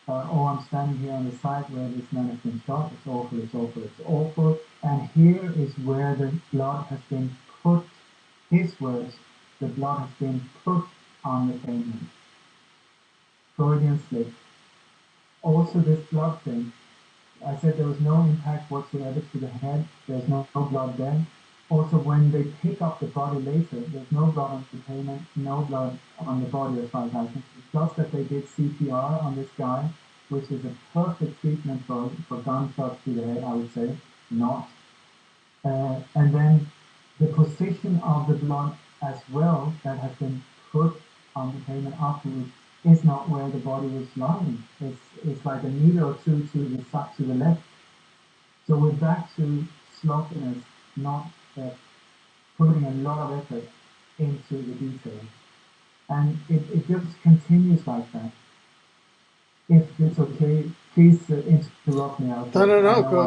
"Oh, I'm standing here on the site where this man has been shot. It's awful, it's awful, it's awful." And here is where the blood has been put, his words, the blood has been put on the pavement. Freudian slip. Also this blood thing, I said there was no impact whatsoever to the head, there's no blood there. Also when they pick up the body later, there's no blood on the pavement, no blood on the body as far as I can see. Plus that they did CPR on this guy, which is a perfect treatment for gunshots to the head, I would say, not. And then the position of the blood as well that has been put on the pavement afterwards is not where the body was lying. It's like a meter or two to the side, to the left. So we're back to sloppiness, not putting a lot of effort into the details. And it just continues like that. If it's okay, please interrupt me. No. Go,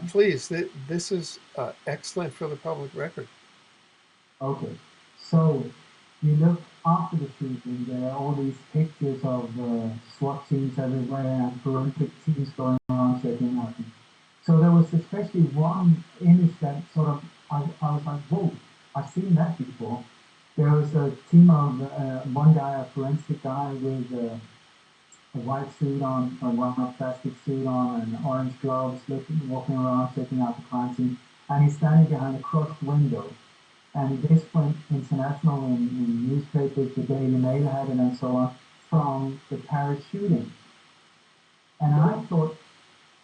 please. This is excellent for the public record. Okay. So you look after the shooting, there are all these pictures of SWAT teams everywhere and forensic teams going around checking out. So there was especially one image that sort of, I was like, whoa, I've seen that before. There was a team of one guy, a forensic guy with a white suit on, a white plastic suit on, and orange gloves, walking around checking out the crime scene. And he's standing behind a crushed window. And this went international in newspapers, the Daily Mail had it and so on, from the Paris shooting. And I thought,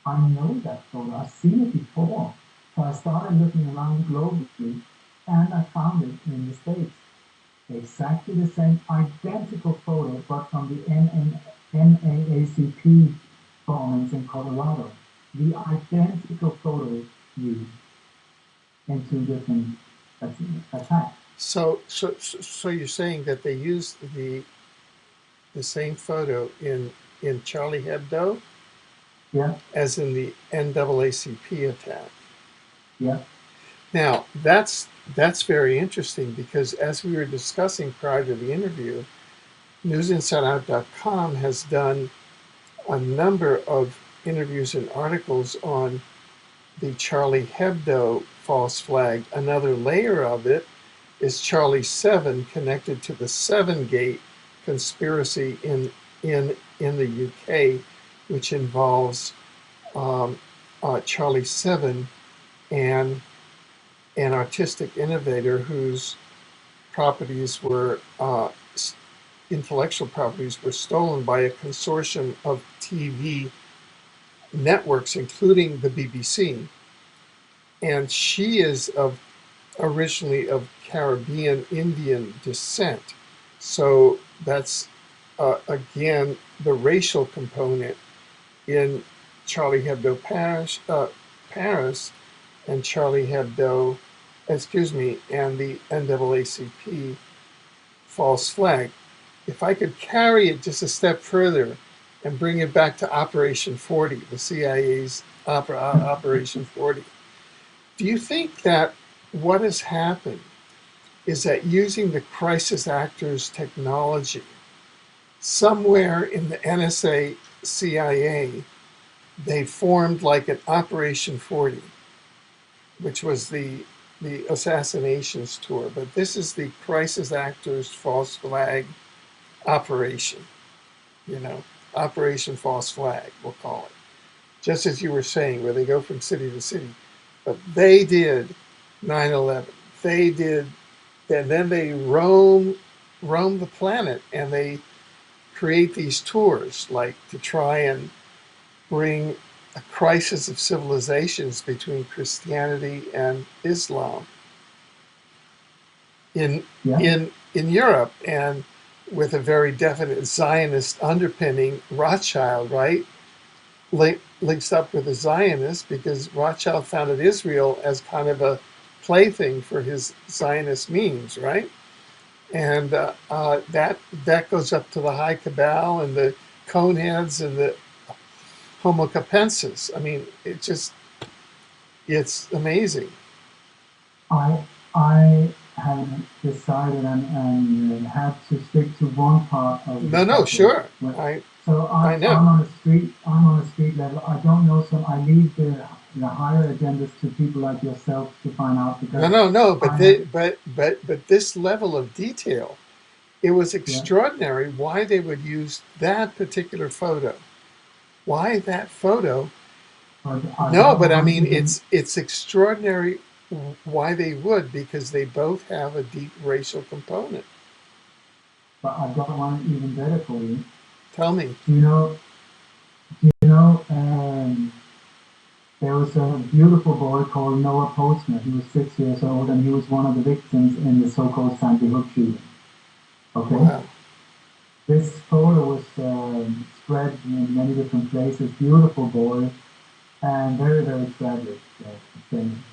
I know that photo, I've seen it before. So I started looking around globally, and I found it in the States. Exactly the same, identical photo, but from the NAACP bombings in Colorado. The identical photo used in 2 different attacks. So you're saying that they used the same photo in Charlie Hebdo? Yeah. As in the NAACP attack. Yeah. Now that's very interesting because as we were discussing prior to the interview, newsinsideout.com has done a number of interviews and articles on the Charlie Hebdo false flag. Another layer of it is Charlie 7 connected to the 7-Gate conspiracy in the UK, which involves Charlie 7 and an artistic innovator whose properties were intellectual properties were stolen by a consortium of TV networks, including the BBC. And she is originally of Caribbean Indian descent. So that's, again, the racial component in Charlie Hebdo Paris and Charlie Hebdo, and the NAACP false flag. If I could carry it just a step further and bring it back to Operation 40, the CIA's Operation 40, do you think that what has happened is that using the crisis actors technology, somewhere in the NSA CIA, they formed like an Operation 40, which was the the assassinations tour, but this is the crisis actors false flag operation, you know, Operation False Flag, we'll call it. Just as you were saying, where they go from city to city. But they did 9/11. They did, and then they roam the planet, and they create these tours, like to try and bring a crisis of civilizations between Christianity and Islam in Yeah. in Europe, and with a very definite Zionist underpinning. Rothschild, right, links up with the Zionists because Rothschild founded Israel as kind of a plaything for his Zionist means, right? And that goes up to the High Cabal and the Coneheads and the Homo capensis. I mean, it's amazing. I have decided and had to stick to one part of the No, subject. sure. So I know. I'm on a street level. I don't know, so I leave the higher agendas to people like yourself to find out because No. But I have, but this level of detail, it was yeah, extraordinary why they would use that particular photo. Why that photo? but I No, don't but I want mean, even, it's extraordinary why they would, because they both have a deep racial component. but I don't want it even better for you. Tell me. Do you know, there was a beautiful boy called Noah Postner. He was 6 years old and he was one of the victims in the so-called Sandy Hook shooting. Okay? Wow. This photo was spread in many different places. Beautiful boy and very, very tragic thing.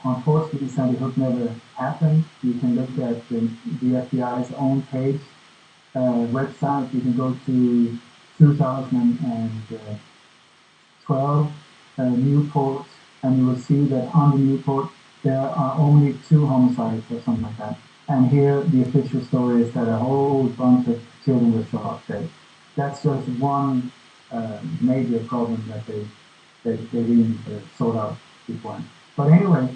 Unfortunately, Sandy Hook never happened. You can look at the FBI's own page, website. You can go to 2012 Newport, and you will see that on the Newport there are only 2 homicides or something like that. And here the official story is that a whole bunch of children were shot dead. That's just one major problem that they didn't sort out before. But anyway,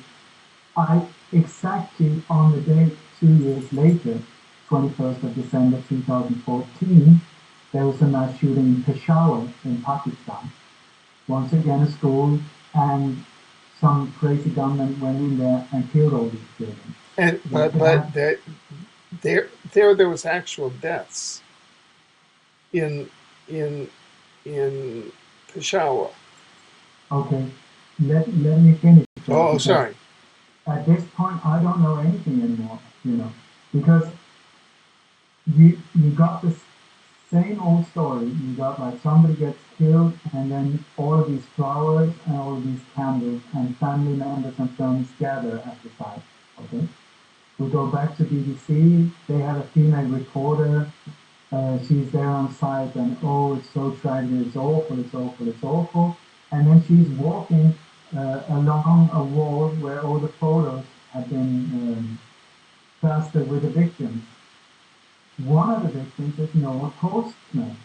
I exactly on the date 2 years later, 21st of December 2014, there was a mass shooting in Peshawar in Pakistan. Once again, a school, and some crazy gunman went in there and killed all these children. And They but had, there was actual deaths in in in Peshawar. okay, let me finish first Oh, because sorry. at this point I don't know anything anymore, because you got this same old story. You got like somebody gets killed, and then all of these flowers and all of these candles, and family members and friends gather at the site. Okay, we go back to BBC. They have a female reporter. She's there on site, and oh, it's so tragic. It's awful. It's awful. It's awful. And then she's walking along a wall where all the photos have been plastered with the victims. One of the victims is Noah Postman.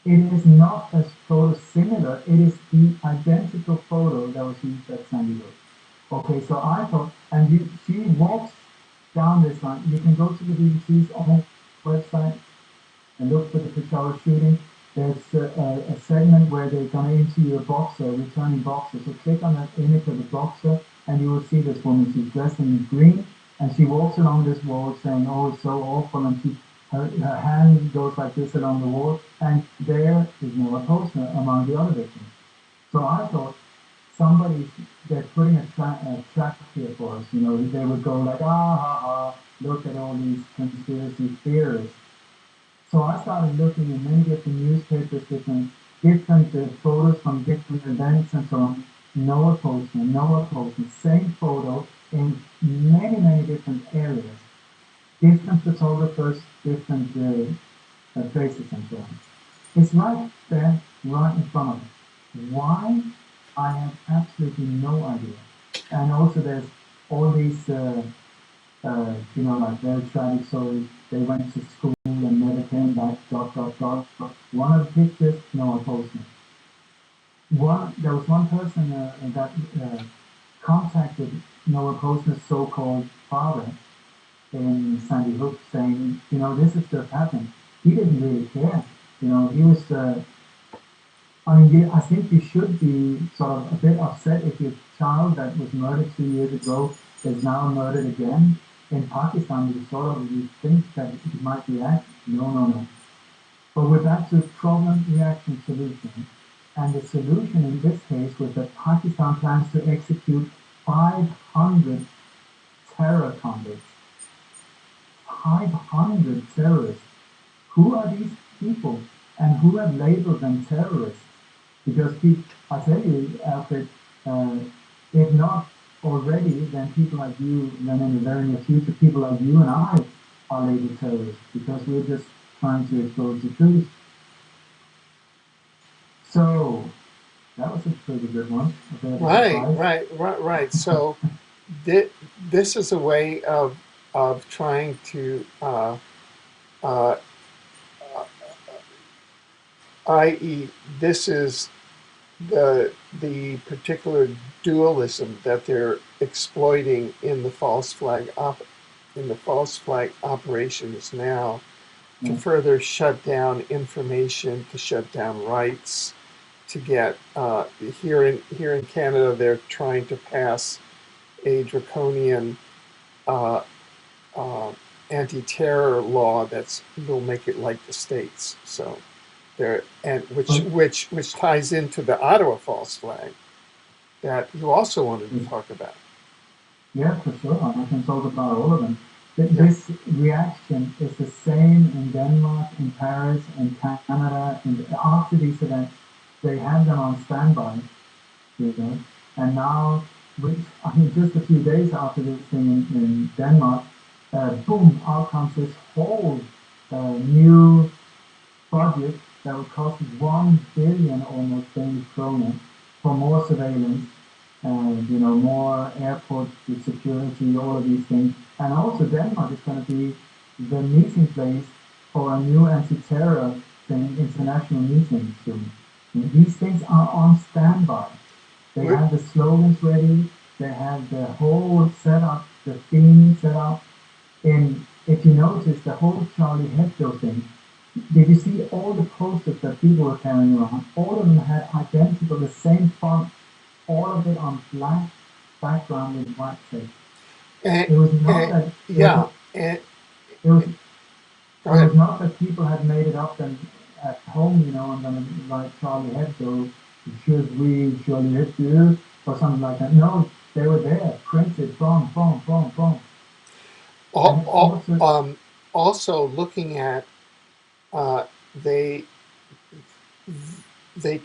It is not a photo similar, it is the identical photo that was used at Sandy Hook. Okay, so I thought, and she walks down this line. You can go to the BBC's own website and look for the Peshawar shooting. There's a segment where they're going to interview a boxer, a returning boxer. So click on that image of the boxer, and you will see this woman. She's dressed in green, and she walks along this wall saying, "Oh, it's so awful," and her hand goes like this along the wall, and there is Noah Postner among the other victims. So I thought they're putting a track here for us. They would go like, ah, ha, ha, look at all these conspiracy theorists. So I started looking in many different newspapers, different photos from different events and so on. Noah Postman, same photo in many, many different areas. Different photographers, different places and so on. It's right there, right in front of us. Why? I have absolutely no idea. And also there's all these, like very tragic stories. They went to school and never came back, dot, dot, dot. One of the pictures, Noah Postman. There was one person that contacted Noah Posner's so-called father in Sandy Hook saying, this is just happening. He didn't really care. He was, I mean, I think you should be sort of a bit upset if your child that was murdered 2 years ago is now murdered again. In Pakistan, you think that it might react. No. But we're back to problem, reaction, solution. And the solution in this case was that Pakistan plans to execute 500 terror convicts. 500 terrorists. Who are these people? And who have labeled them terrorists? Because I tell you, Alfred, if not already, then people like you, then in the very near future, people like you and I are labeled terrorists because we're just trying to expose the truth. So that was a pretty good one. Right. So this is a way of trying to, i.e., this is the particular dualism that they're exploiting in the false flag operations now, to further shut down information, to shut down rights, to get here in Canada they're trying to pass a draconian anti-terror law that will make it like the States. So there, and which ties into the Ottawa false flag that you also wanted to talk about. Yeah, for sure. I can talk about all of them. This reaction is the same in Denmark, in Paris, in Canada. After these events, they have them on standby. And now, just a few days after this thing in Denmark, boom, out comes this whole new budget that would cost 1 billion almost Danish kroner for more surveillance, and more airport security, all of these things. And also Denmark is going to be the meeting place for a new anti-terror thing, international meeting soon. And these things are on standby. They have the slogans ready, they have the whole setup, the theme set up. And if you notice the whole Charlie Hebdo thing, did you see all the posters that people were carrying around? All of them had identical, the same font, all of it on black background with white text. It was not that. It was not that people had made it up and at home, and then like Charlie Hebdo, should we Charlie Hebdo or something like that. No, they were there, printed, boom. Also looking at, they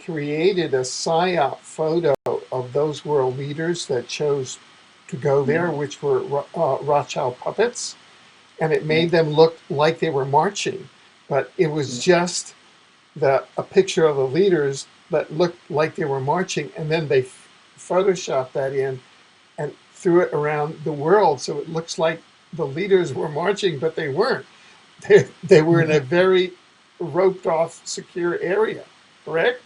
created a PSYOP photo of those world leaders that chose to go there, which were Rothschild puppets, and it made them look like they were marching, but it was just a picture of the leaders that looked like they were marching, and then they photoshopped that in and threw it around the world, so it looks like the leaders were marching, but they weren't. They were in a very roped off, secure area, correct?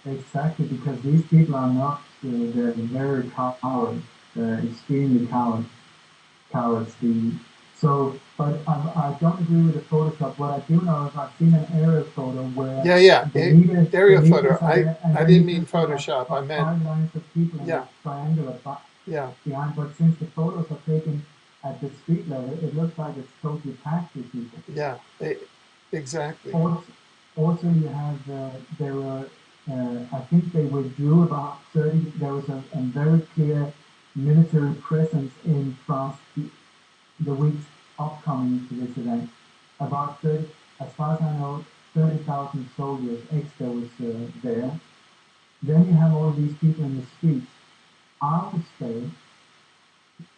Exactly, because these people are not, they're very cowards, extremely cowards. But I don't agree with the Photoshop. What I do know is I've seen an aerial photo where aerial photo. I didn't mean Photoshop. I meant 5 lines of people in a triangular behind. But since the photos are taken at the street level, it looks like it's totally packed with people. Yeah, exactly. Also, you have there were I think they withdrew about 30. There was a very clear military presence in France the weeks upcoming to this event. About 30, as far as I know, 30,000 soldiers extra was there. Then you have all these people in the streets. I would say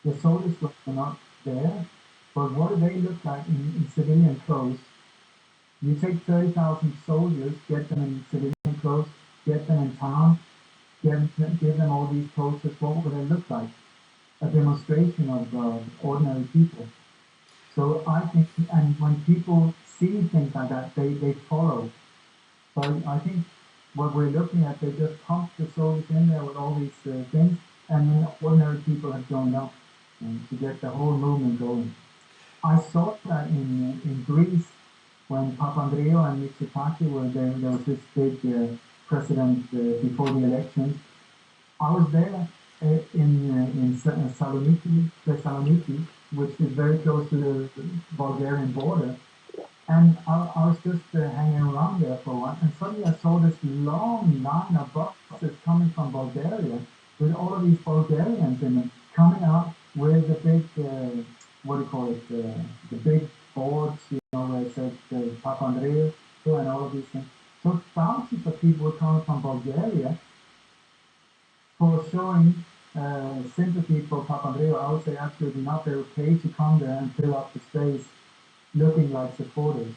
the soldiers were not there, but what do they look like in civilian clothes? You take 30,000 soldiers, get them in civilian clothes, get them in town, give them all these posters. What would they look like? A demonstration of ordinary people. So I think, and when people see things like that, they follow. So I think what we're looking at, they just pump the soldiers in there with all these things, and then ordinary people have joined up to get the whole movement going. I saw that in Greece when Papandreou and Mitsotakis were there. There was this big president before the elections. I was there in Thessaloniki, which is very close to the Bulgarian border. And I was just hanging around there for a while, and suddenly I saw this long line of buses coming from Bulgaria with all of these Bulgarians in them coming out with the big, what do you call it, the big boards, you know, where it said Papandreou and all of these things. So thousands of people were coming from Bulgaria for showing sympathy for Papandreou. I would say absolutely not. They were paid to come there and fill up the space looking like supporters.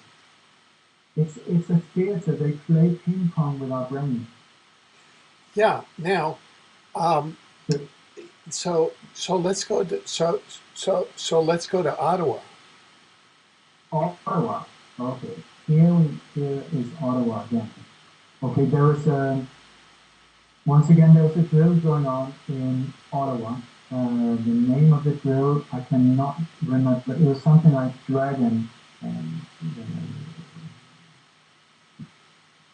It's a theater. They play ping pong with our brains. Yeah. Now, so let's go to let's go to Ottawa. Ottawa. Okay. Here is Ottawa again. Okay. There was once again there was a drill going on in Ottawa. The name of the drill I cannot remember, but it was something like Dragon.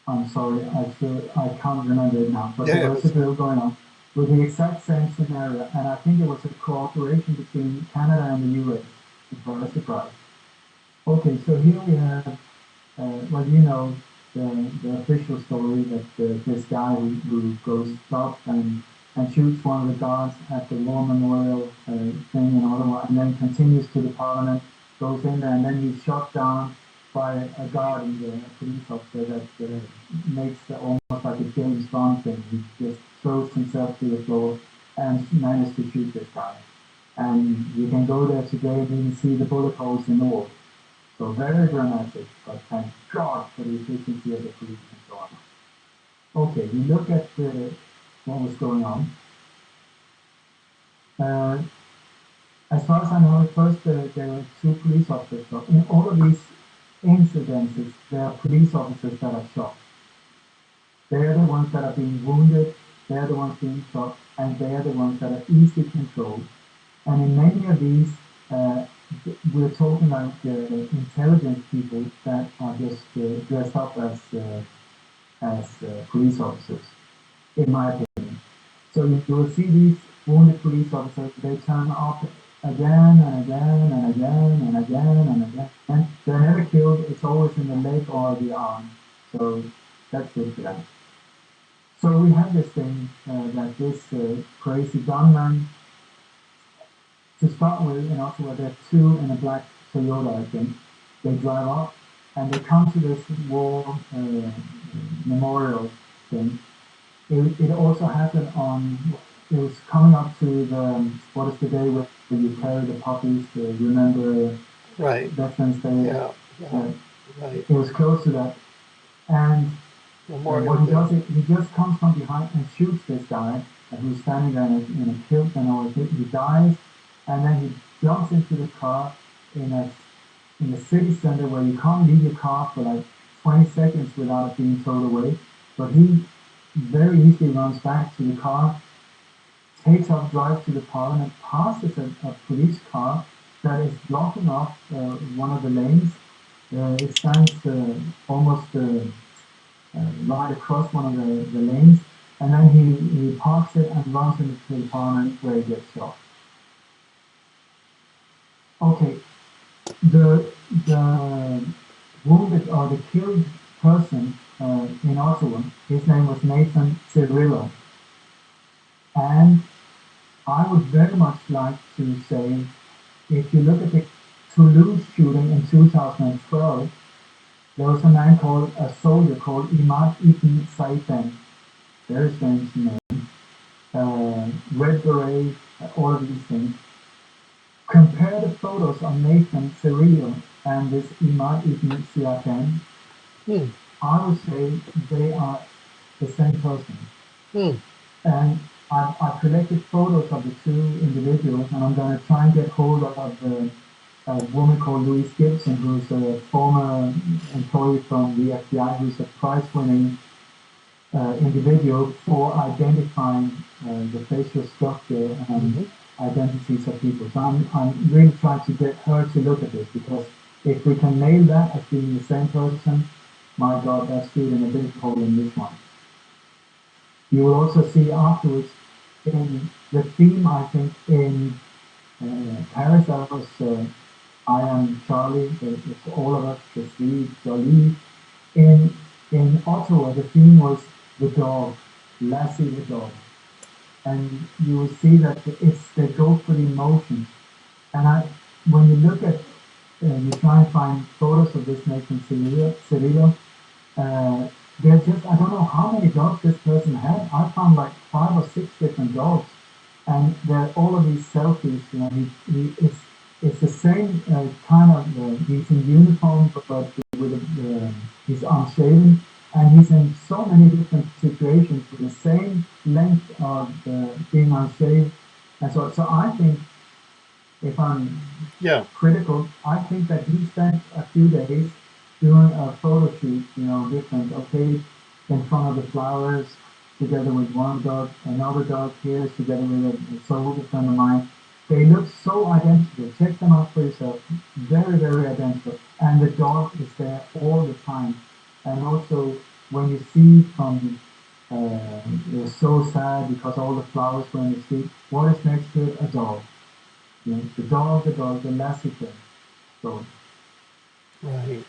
I'm sorry, I can't remember it now, but there was a drill going on with the exact same scenario, and I think it was a cooperation between Canada and the US, surprise, surprise. Okay, so here we have, well, you know, the official story that this guy who goes up and shoots one of the guards at the War Memorial thing in Ottawa, and then continues to the Parliament, goes in there, and then he's shot down by a guard in there, a police officer that makes almost like a James Bond thing. He just throws himself to the floor and manages to shoot this guy. And you can go there today and you can see the bullet holes in the wall. So very dramatic, but thank God for the efficiency of the police and so on. Okay, we look at what was going on. As far as I know, at first there were two police officers shot. In all of these incidences, there are police officers that are shot. They're the ones that are being wounded, they're the ones being shot, and they're the ones that are easily controlled. And in many of these, we're talking about intelligence people that are just dressed up as police officers, in my opinion. So you will see these wounded police officers, they turn up again and again and again and again and again. And they're never killed, it's always in the leg or the arm. So that's good for them. So we have this thing that this crazy gunman, to start with, in Ottawa, there are two in a black Toyota, I think. They drive up and they come to this war memorial thing. It also happened on, it was coming up to the, what is the day where you carry the puppies to remember Veterans Day? Yeah. Right. It was close to that. And what he does is he just comes from behind and shoots this guy who's standing there in a kilt and all. He dies, and then he jumps into the car in a city center where you can't leave your car for like 20 seconds without it being towed away. But he very easily runs back to the car, takes off, drives to the Parliament, passes a police car that is blocking off one of the lanes. It stands almost right across one of the lanes, and then he parks it and runs into the Parliament where he gets shot. Okay, the wounded or the killed person in Ottawa, his name was Nathan Cirillo. And I would very much like to say, if you look at the Toulouse shooting in 2012, there was a soldier called Imad Ibn Saifen, very strange name, red beret, all of these things. Compare the photos of Nathan Cirillo and this Imad Ibn Saifen. I would say they are the same person. And I've collected photos of the two individuals, and I'm going to try and get hold of a woman called Louise Gibson, who's a former employee from the FBI, who's a prize-winning individual for identifying the facial structure and Mm-hmm. identities of people. So I'm really trying to get her to look at this, because if we can nail that as being the same person, my God, that's shooting a big hole in this one. You will also see afterwards in the theme, I think, in Paris, that was I am Charlie, it's all of us, the three, Jolie. In Ottawa, the theme was the dog, Lassie the dog. And you will see that they go for the emotions. And when you look at, you try and find photos of this nation, Cirillo, they're just, I don't know how many dogs this person had. I found like 5 or 6 different dogs. And they're all of these selfies, you know, it's the same kind of, he's in uniform, but with he's unshaven, and he's in so many different situations with the same length of being unshaved. And so I think, if I'm Yeah. critical, I think that he spent a few days doing a photo shoot, you know, different, okay, in front of the flowers, together with one dog, another dog here, together with a soldier friend of mine. They look so identical. Check them out for yourself. Very, very identical. And the dog is there all the time. And also, when you see from, you're so sad because all the flowers were in the street, what is next to it? A dog. You know, the dog, the lassie thing. So, Right.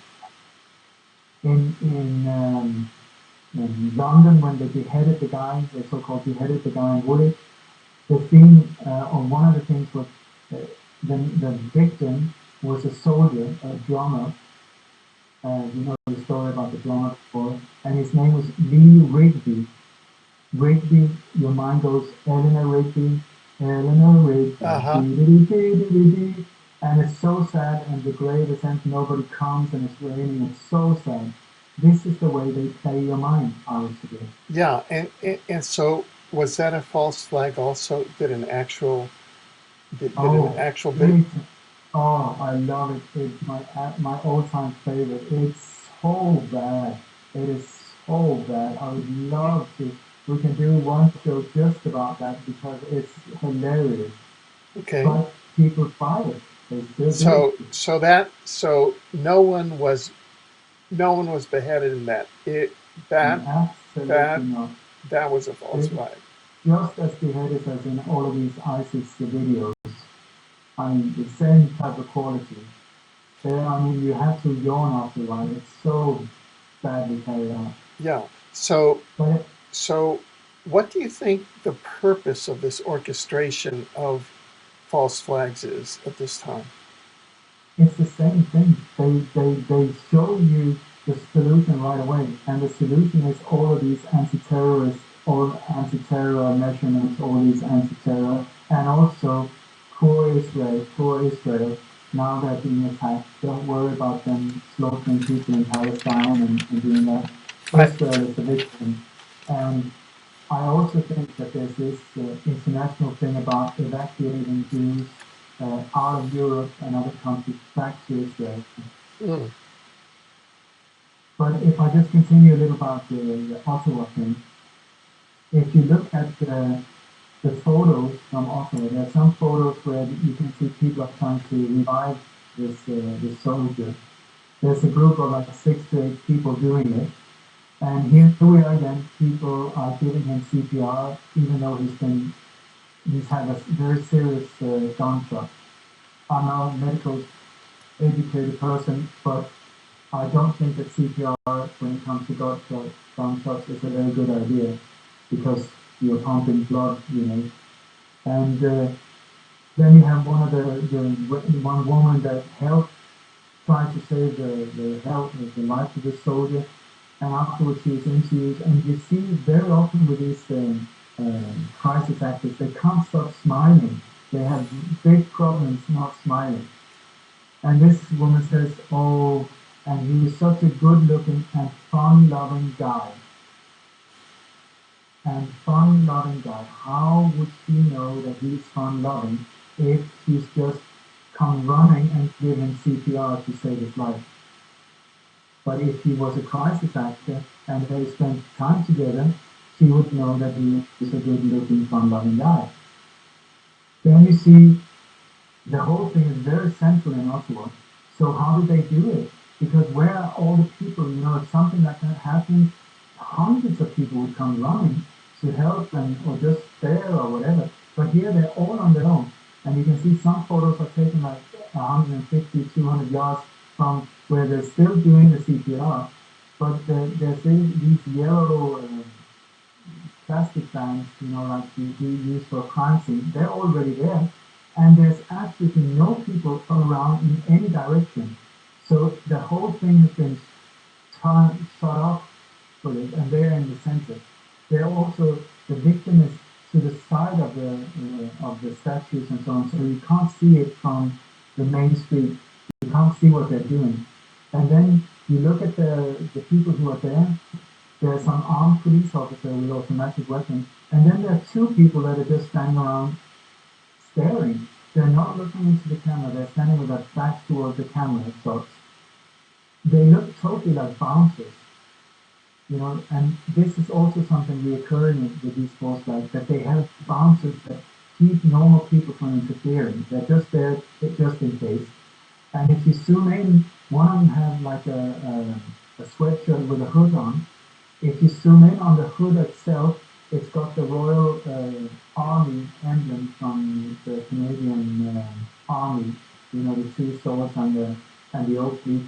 in, in, um, in London, when they beheaded the guy, they so-called beheaded the guy in Woolwich, the theme, or one of the things was, the victim was a soldier, a drummer. You know the story about the drummer before, and his name was Lee Rigby. Rigby, your mind goes Eleanor Rigby, Eleanor Rigby, Uh-huh. and it's so sad, and the grave is empty, nobody comes, and it's raining, it's so sad. This is the way they play your mind, I would suggest. Yeah. And so was that a false flag also? Did an Oh, actual bit? it's, oh, I love it. It's my all-time favorite. It's so bad. It is so bad. I would love to. We can do one show just about that because it's hilarious. Okay. But people fight it. They still do So it. so no one was beheaded in that. That Absolutely that not. that was a false It, flag. just as beheaded as in all of these ISIS videos. I mean, the same type of quality. I mean, you have to yawn after a while. It's so badly carried out. Yeah. So But so what do you think the purpose of this orchestration of false flags is at this time? it's the same thing. They show you the solution right away, and the solution is all of these anti-terrorist, all anti-terror measurements, all these anti-terror, and also poor Israel. Now they're being attacked. Don't worry about them slaughtering people in Palestine and doing that. I Israel is the victim, and I also think that there's this international thing about evacuating Jews out of Europe and other countries back to Israel. mm, But if I just continue a little about the Ottawa thing, if you look at the photos from Ottawa, there are some photos where you can see people are trying to revive this soldier. There's a group of like 6 to 8 people doing it. And here we are again, people are giving him CPR, even though he's had a very serious gunshot. I'm not a medical educated person, but I don't think that CPR, when it comes to gunshots, is a very good idea because you're pumping blood, you know. And then you have one woman that helped try to save the life of the soldier, and afterwards she was interviewed. And you see very often with these crisis actors, they can't stop smiling. They have big problems not smiling. And this woman says, oh, and he was such a good looking and fun loving guy. And fun loving guy. How would she know that he's fun loving if she's just come running and give him CPR to save his life? But if he was a crisis actor and they spent time together, she would know that he is a good-looking, fun-loving guy. Then you see the whole thing is very central in Ottawa. So how do they do it? Because where are all the people? You know, if something like that happens, hundreds of people would come running to help and or just stare or whatever. But here they're all on their own. And you can see some photos are taken like 150, 200 yards from where they're still doing the CPR. But there's these yellow plastic bags, you know, like you use for a crime scene. They're already there. And there's absolutely no people around in any direction. So the whole thing has been shut off for it, and they're in the center. They're also, the victim is to the side of the statues and so on, so you can't see it from the main street. You can't see what they're doing. And then you look at the people who are there. There's some armed police officer with automatic weapons, and then there are two people that are just standing around staring. They're not looking into the camera. They're standing with their backs towards the camera. So they look totally like bouncers, you know. And this is also something reoccurring with these sports, like that they have bouncers that keep normal people from interfering. They're just there just in case. And if you zoom in, one of them have like a sweatshirt with a hood on. If you zoom in on the hood itself, it's got the Royal Army emblem from the Canadian Army, you know, the two swords and the oak leaf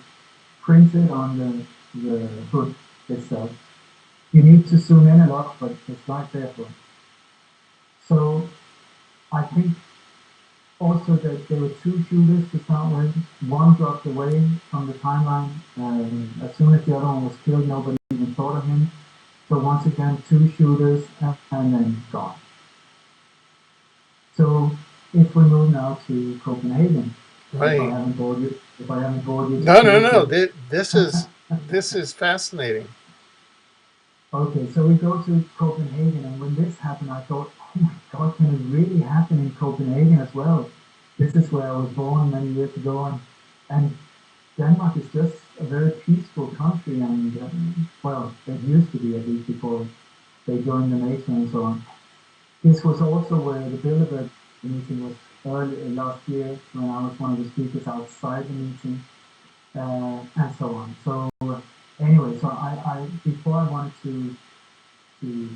printed on the hood itself. You need to zoom in a lot, but it's right there for it. So I think also that there were two shooters to start with. One dropped away from the timeline. As soon as the other one was killed, nobody even thought of him. So once again, two shooters and then gone. So if we move now to Copenhagen, Right. if I haven't bored you. No. This is fascinating. Okay, so we go to Copenhagen, and when this happened, I thought, oh my God, can it really happen in Copenhagen as well? This is where I was born many years ago, and Denmark is just a very peaceful country, and well, it used to be at least before they joined the nation and so on. This was also where the Bilderberg meeting was early last year, when I was one of the speakers outside the meeting, and so on. So anyway, so I before I wanted to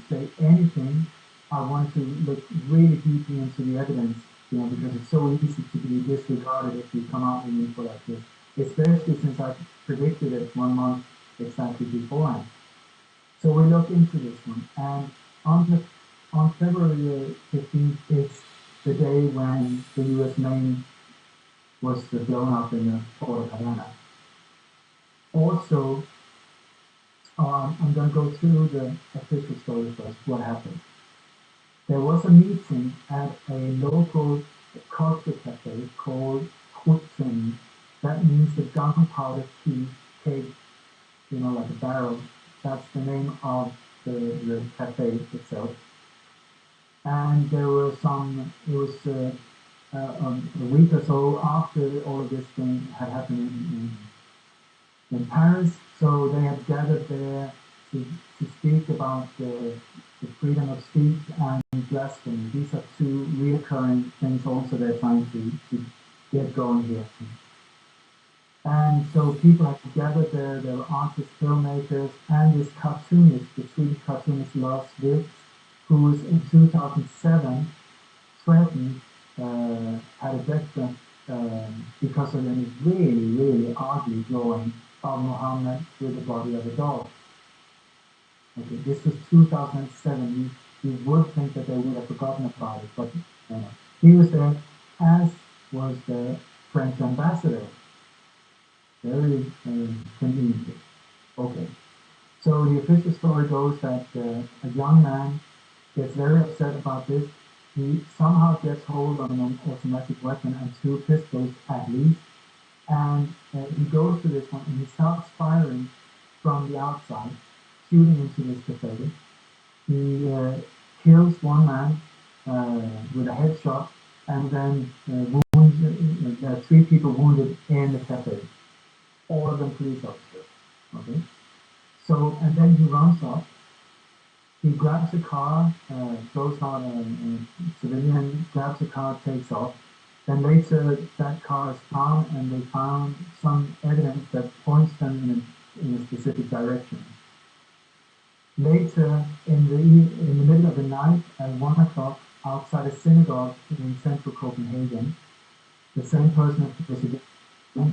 say anything, I wanted to look really deeply into the evidence, you know, because it's so easy to be disregarded if you come out with info like this, especially since I predicted it 1 month exactly beforehand. So we looked into this one, and on February 15th, it's the day when the U.S. Maine was blown up in the port of Havana. Also, I'm going to go through the official story first, what happened. There was a meeting at a local culture cafe called Krudtønden. That means the gunpowder cake, you know, like a barrel. That's the name of the cafe itself. And there were it was a week or so after all of this thing had happened in Paris. So they had gathered there to speak about the freedom of speech and blasphemy. These are two reoccurring things also they're trying to get going here. And so people had gathered there. There were artists, filmmakers, and this cartoonist, the Swedish cartoonist Lars Vilks, who was in 2007 threatened, had a death threat because of a really, really ugly drawing of Muhammad with the body of a dog. Okay, this was 2007. You would think that they would have forgotten about it, but he was there, as was the French ambassador. Very convenient. Okay, so the official story goes that a young man gets very upset about this. He somehow gets hold of an automatic weapon and 2 pistols at least, and he goes to this one and he starts firing from the outside, shooting into this cafe. He kills one man with a headshot, and then wounds, there are 3 people wounded in the cafe, all of them police officers. Okay, so and then he runs off, He grabs a car, throws out a civilian, grabs a car, takes off. Then later that car is found and they found some evidence that points them in a specific direction. Later in the middle of the night at 1 o'clock outside a synagogue in central Copenhagen, the same person is again.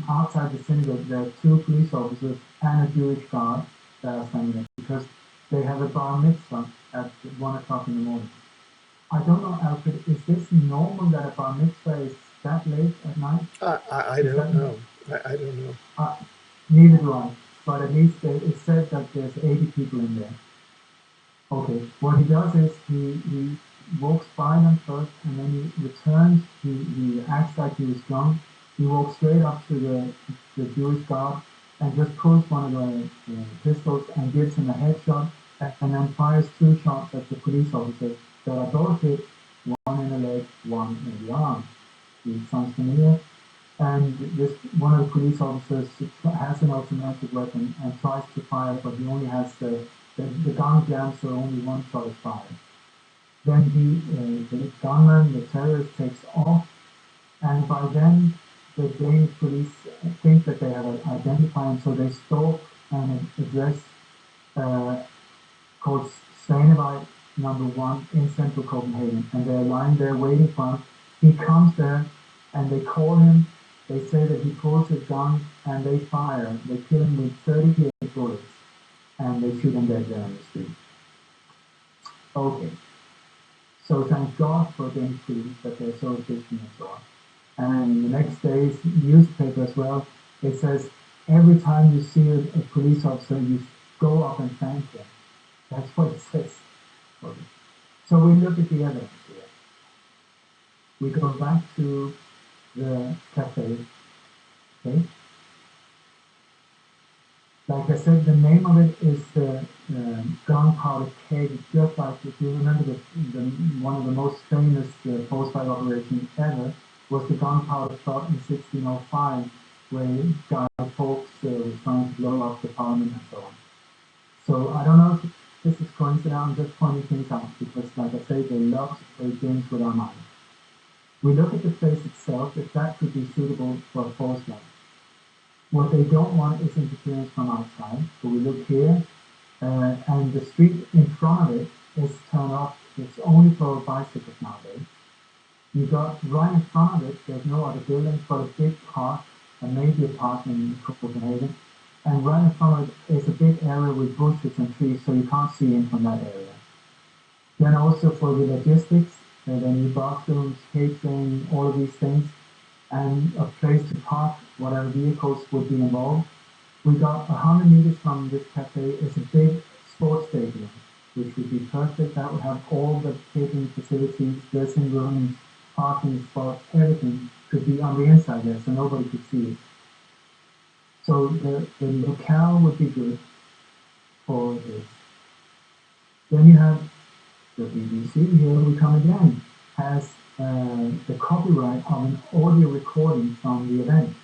Outside the synagogue, there are two police officers and a Jewish guard that are standing there because they have a bar mitzvah at 1 o'clock in the morning. I don't know, Alfred, is this normal that a bar mitzvah is that late at night? I don't know. I don't know. Neither do I, but at least it says that there's 80 people in there. Okay, what he does is he walks by them first and then he returns, he acts like he was drunk. He walks straight up to the Jewish guard and just pulls one of the pistols and gives him a headshot and then fires 2 shots at the police officers that are both hit, one in the leg, one in the arm. It sounds familiar. And one of the police officers has an automatic weapon and tries to fire, but he only has the gun jams, so only 1 shot is fired. Then the gunman, the terrorist, takes off, and by then the Danish police think that they have identified him, so they stalk an address called synagogue number 1 in central Copenhagen, and they're lying there waiting for him. He comes there, and they call him. They say that he pulls his gun, and they fire. They kill him with 38 bullets, and they shoot him dead there on the street. Okay. So thank God for Danish police that they're so efficient and so on. And the next day's newspaper as well, it says, every time you see a police officer, you go up and thank them. That's what it says. Okay. So we look at the evidence here. We go back to the cafe. Okay. Like I said, the name of it is the gunpowder keg, just like if you remember one of the most famous force-fire operations ever was the gunpowder shot in 1605, where Guy Fawkes was trying to blow up the parliament and so on. So I don't know if this is coincidence, I'm just pointing things out because, like I say, they love to play games with our mind. We look at the place itself, if that could be suitable for a force gun. What they don't want is interference from outside. So we look here, and the street in front of it is turned off. It's only for bicycles nowadays. You got right in front of it, there's no other buildings but a big park, and maybe a park in Copenhagen. And right in front of it is a big area with bushes and trees, so you can't see in from that area. Then also for the logistics, they need bathrooms, catering, all of these things, and a place to park whatever vehicles would be involved. We got 100 meters from this cafe is a big sports stadium, which would be perfect. That would have all the catering facilities, dressing rooms, parking spots, everything could be on the inside there, so nobody could see it. So the locale would be good for this. Then you have the BBC, here we come again, has the copyright of an audio recording from the event.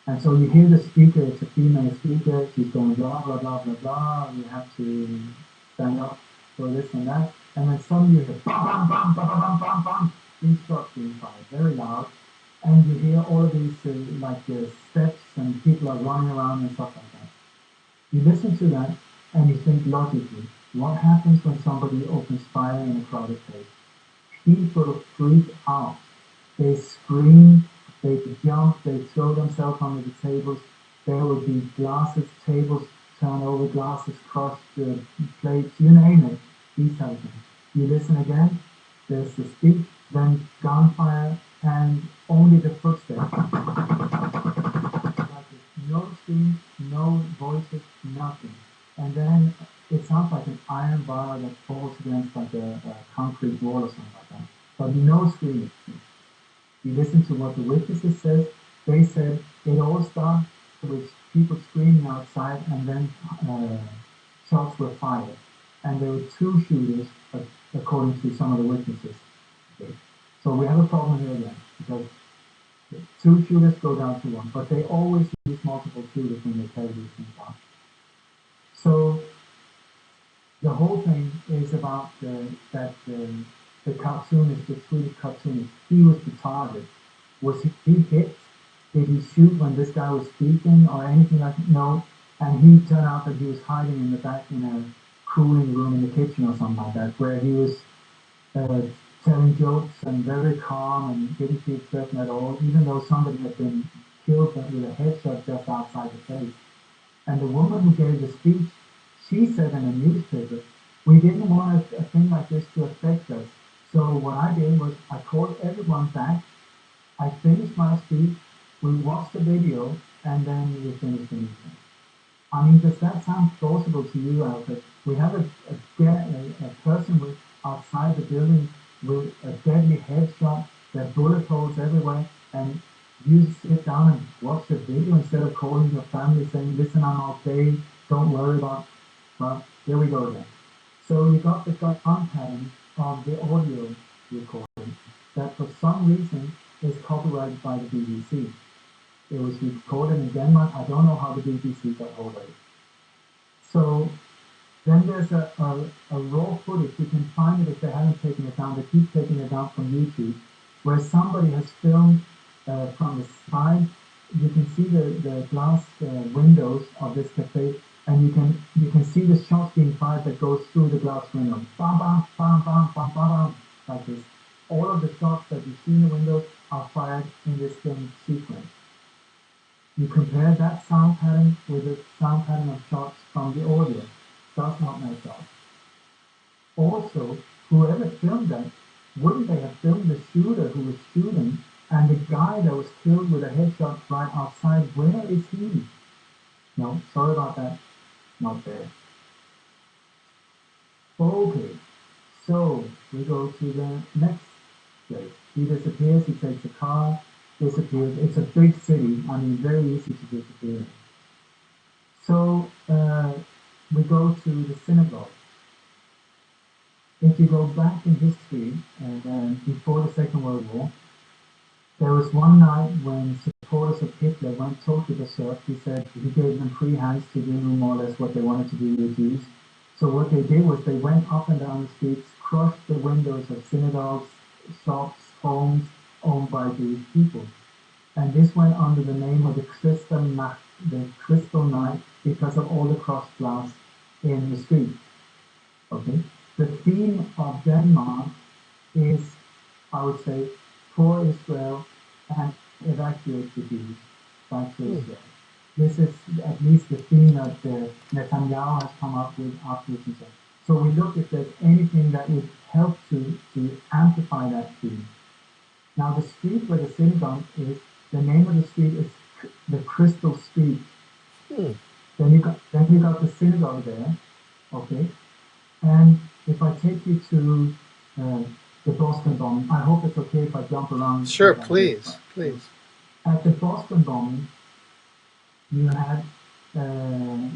And so you hear the speaker, it's a female speaker, she's going blah, blah, blah, blah, blah, you have to stand up for this and that. And then suddenly you hear bam, bam, bam, bam, bam, bam, bam, 3 shots being fired, very loud. And you hear all of these steps and people are running around and stuff like that. You listen to that and you think logically, what happens when somebody opens fire in a crowded place? People freak out. They scream, they jump, they throw themselves under the tables. There will be glasses, tables turn over, glasses crushed, plates, you name it, these type of things. You listen again, there's the speak, then gunfire, and only the footsteps. No screams, no voices, nothing. And then it sounds like an iron bar that falls against like a concrete wall or something like that. But no screaming. You listen to what the witnesses said. They said it all started with people screaming outside and then shots were fired. And there were 2 shooters, according to some of the witnesses. Okay. So we have a problem here again, because 2 shooters go down to 1, but they always use multiple shooters when they carry these things out. So the whole thing is about the cartoonist, the Swedish cartoonist. He was the target. Was he hit? Did he shoot when this guy was speaking or anything like that? No. And he turned out that he was hiding in the back in a cooling room in the kitchen or something like that, where he was telling jokes and very calm and didn't feel threatened at all, even though somebody had been killed with a headshot just outside the face. And the woman who gave the speech, she said in a newspaper, we didn't want a thing like this to affect us. So what I did was I called everyone back, I finished my speech, we watched the video, and then we finished the meeting. I mean, does that sound plausible to you, Alfred? We have a person outside the building with a deadly headshot, there are bullet holes everywhere, and you sit down and watch the video instead of calling your family saying, listen, I'm okay, don't worry about, well, here we go again. So you got the gun pattern of the audio recording that for some reason is copyrighted by the BBC. It was recorded in Denmark. I don't know how the BBC got hold of it. So then there's a raw footage. You can find it if they haven't taken it down. They keep taking it down from YouTube, where somebody has filmed from the side. You can see the glass windows of this cafe, and you can see the shots being fired that goes through the glass window. Bam, bam, bam, bam, bam, bam, bam, like this. All of the shots that you see in the windows are fired in this film sequence. You compare that sound pattern with the sound pattern of shots from the audio. Does not match up. Also, whoever filmed that, wouldn't they have filmed the shooter who was shooting and the guy that was killed with a headshot right outside? Where is he? No, sorry about that. Not there. Okay, so we go to the next place. He disappears, he takes a car, disappears. It's a big city, I mean, very easy to disappear. So we go to the synagogue. If you go back in history, before the Second World War, there was one night when supporters of Hitler went totally berserk. He said he gave them free hands to do more or less what they wanted to do with Jews. So what they did was they went up and down the streets, crushed the windows of synagogues, shops, homes owned by Jewish people. And this went under the name of the Crystal Night, because of all the crossed glass in the street. Okay? The theme of Denmark is, I would say, for Israel and evacuate the Jews back to Israel. This is at least the theme that Netanyahu has come up with afterwards. So we look if there's anything that would help to amplify that theme. Now the street where the synagogue is, the name of the street is the Crystal Street. Then you got the synagogue there, okay? And if I take you to the Boston bombing, I hope it's okay if I jump around. Sure, please, please. At the Boston bombing, you had the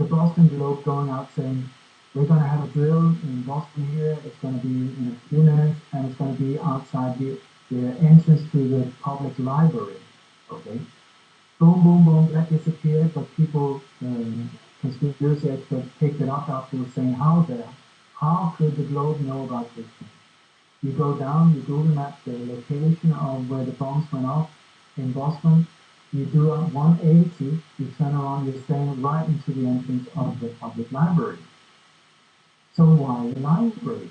Boston Globe going out saying, we're going to have a drill in Boston here, it's going to be in a few minutes, and it's going to be outside the entrance to the public library, okay? Boom, boom, boom, that disappeared, but people, conspiracy experts picked it up afterwards saying, how could the Globe know about this thing? You go down, you Google map the location of where the bombs went off in Boston, you do a 180, you turn around, you're staying right into the entrance of the public library. So why the library?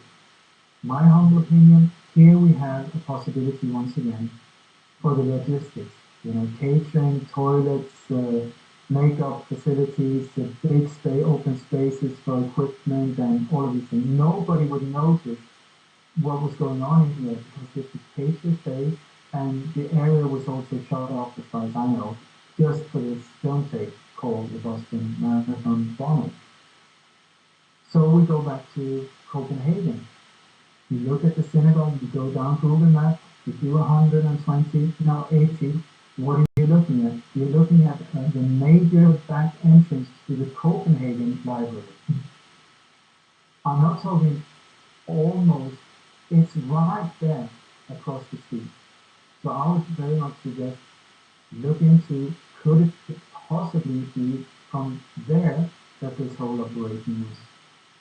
My humble opinion, here we have a possibility once again for the logistics. You know, catering, toilets, makeup facilities, big open spaces for equipment and all of these things. Nobody would notice what was going on in here because this was Patriots Day and the area was also shut off, as far as I know, just for this film tape called the Boston Marathon bombing. So we go back to Copenhagen. You look at the synagogue, you go down Google Maps, you do 120, now 80. What are you looking at? You're looking at the major back entrance to the Copenhagen library. I'm not talking almost, it's right there across the street. So I would very much suggest look into, could it possibly be from there that this whole operation was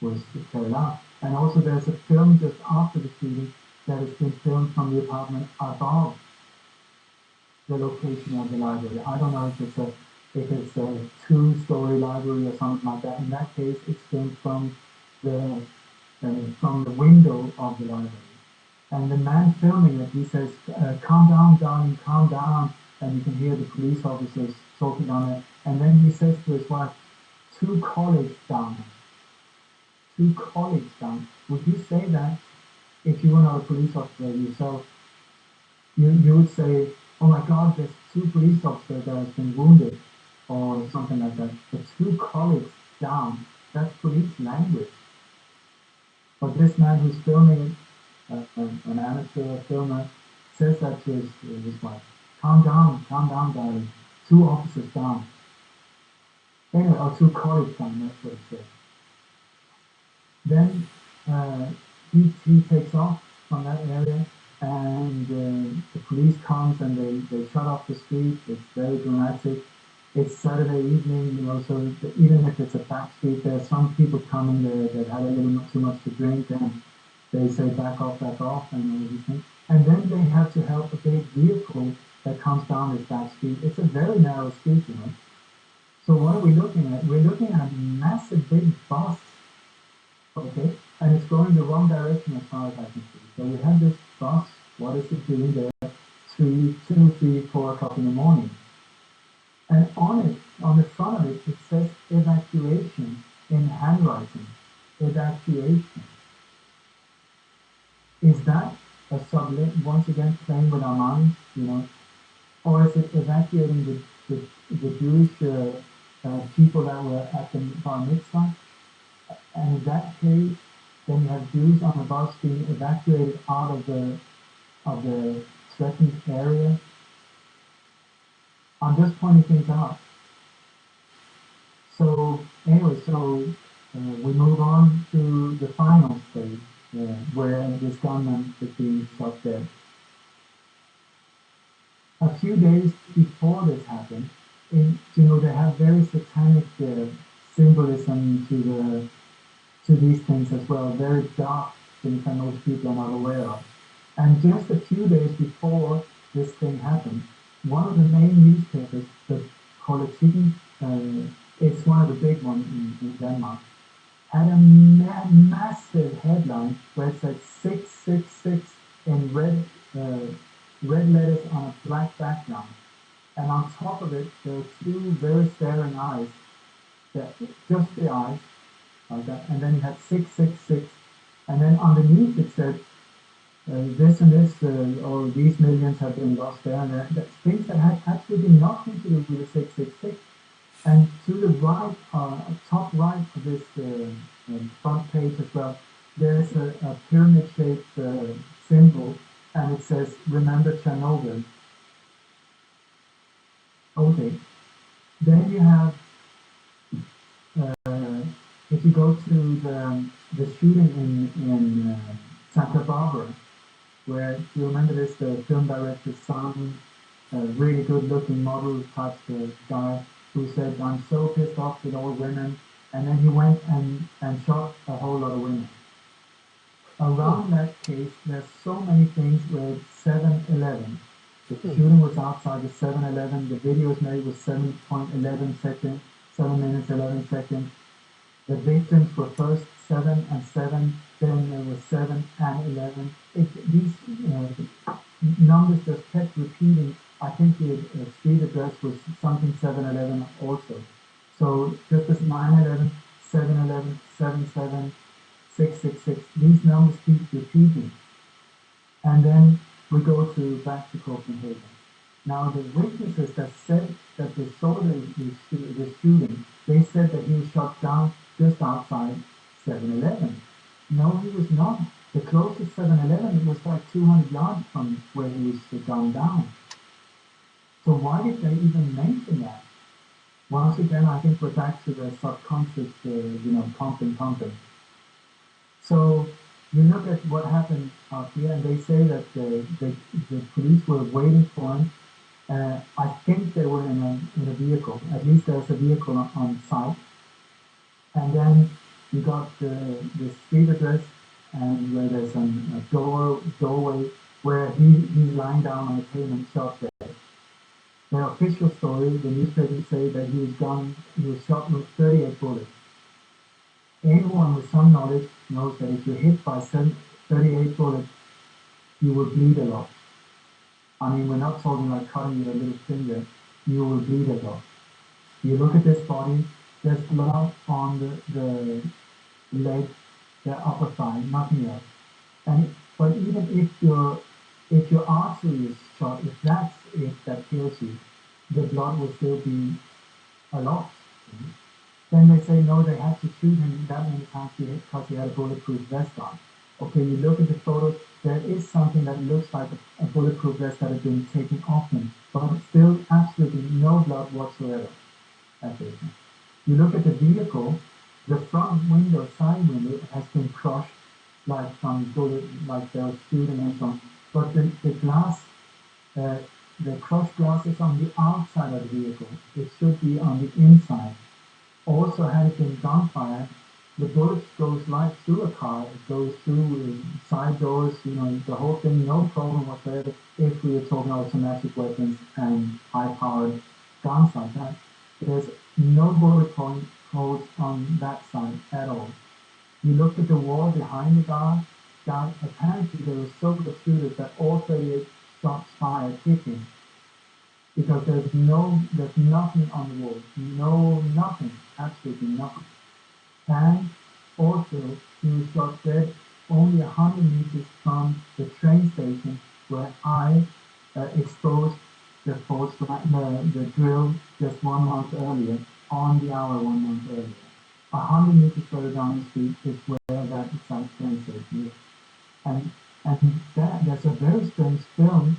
was carried out. And also there's a film just after the shooting that has been filmed from the apartment above the location of the library. I don't know if it's a two-story library or something like that. In that case, it's filmed from the window of the library. And the man filming it, he says, "Calm down, darling, calm down." And you can hear the police officers talking on it. And then he says to his wife, two colleagues down. Two colleagues down. Would you say that if you were not a police officer yourself? You would say, "Oh my God, there's two police officers that have been wounded," or something like that. But two colleagues down, that's police language. But this man who's filming it, an amateur filmer, says that to his wife. Calm down, darling. Two officers down. Anyway, or two colleagues down, that's what he said. Then he takes off from that area, and the police comes and they shut off the street. It's very dramatic. It's Saturday evening, so even if it's a back street, there's some people coming there that had a little too much to drink, and they say back off, and all these things. And then they have to help a big vehicle that comes down this back street. It's a very narrow street, So what are we looking at? We're looking at a massive big bus, okay? And it's going the wrong direction as far as I can see. So we have this bus. What is it doing there? 2, 3, 4 o'clock in the morning. And on the front of it, it says evacuation in handwriting. Evacuation. Is that a sublet, once again, playing with our minds, Or is it evacuating the Jewish people that were at the bar mitzvah? And in that case, then you have Jews on the bus being evacuated out of the threatened area. I'm just pointing things out. So anyway, we move on to the final stage, where this gunman is being shot dead. A few days before this happened, they have very satanic symbolism to these things as well, very dark things that most people are not aware of. And just a few days before this thing happened, one of the main newspapers, the Politiken, it's one of the big ones in Denmark, had a massive headline where it said 666 in red letters on a black background. And on top of it, there were two very staring eyes, just the eyes, like that. And then you had 666, and then underneath it said, this and this, or these millions have been lost there, and that's things that had absolutely nothing to do with the 666. And to the right, top right of this front page as well, there's a pyramid-shaped symbol, and it says, "Remember Chernobyl." Okay. Then you have, if you go to the shooting in Santa Barbara, where, you remember this, the film director's son, a really good-looking model type guy, who said, "I'm so pissed off with all women," and then he went and shot a whole lot of women. Around that case, there's so many things with 7-Eleven. The shooting was outside the 7-Eleven. The video was made with 7.11 seconds, 7 minutes, 11 seconds. The victims were first 7 and 7, then there was 7 and 11. These numbers just kept repeating. I think the street address was something 7-Eleven also. So just as 9-11, 7-Eleven, 7-7, 666, these numbers keep repeating. And then we go back to Copenhagen. Now the witnesses that said that they saw the shooting, they said that he was shot down just outside 7-Eleven. No, he was not. The closest 7-Eleven was like 200 yards from where he was gunned down. So why did they even mention that? Once again, I think we're back to the subconscious, pumping. So you look at what happened out here, and they say that the police were waiting for him. I think they were in a vehicle. At least there's a vehicle on site. And then You got the street address, and where there's a doorway where he's lying down on the pavement shot there. The official story, the newspapers say that he was shot with 38 bullets. Anyone with some knowledge knows that if you're hit by 38 bullets, you will bleed a lot. I mean, we're not talking like cutting your little finger. You will bleed a lot. You look at this body, there's blood on the leg, the upper thigh, nothing else. But even if your artery is shot, if that's it that kills you, the blood will still be a lot. Mm-hmm. Then they say, no, they had to shoot him that many times because he had a bulletproof vest on. Okay, you look at the photos, there is something that looks like a bulletproof vest that has been taken off him, but still absolutely no blood whatsoever at this. You look at the vehicle, the front window, side window, has been crushed like some bullet, like they were shooting and so on. But the glass, the crushed glass is on the outside of the vehicle. It should be on the inside. Also, had it been gunfire, the bullet goes right through a car. It goes through side doors, the whole thing, no problem whatsoever. If we were talking automatic weapons and high-powered guns like that, there's no bullet holes on that side at all. You look at the wall behind the guard. Apparently there were so good shooters that all 38 shots fired hit him. Because there's nothing on the wall. Nothing. Absolutely nothing. And also, he was shot dead only 100 meters from the train station where I exposed the drill just 1 month earlier, on the hour 1 month earlier. 100 meters further down the street is where that exact train station is. And there's a very strange film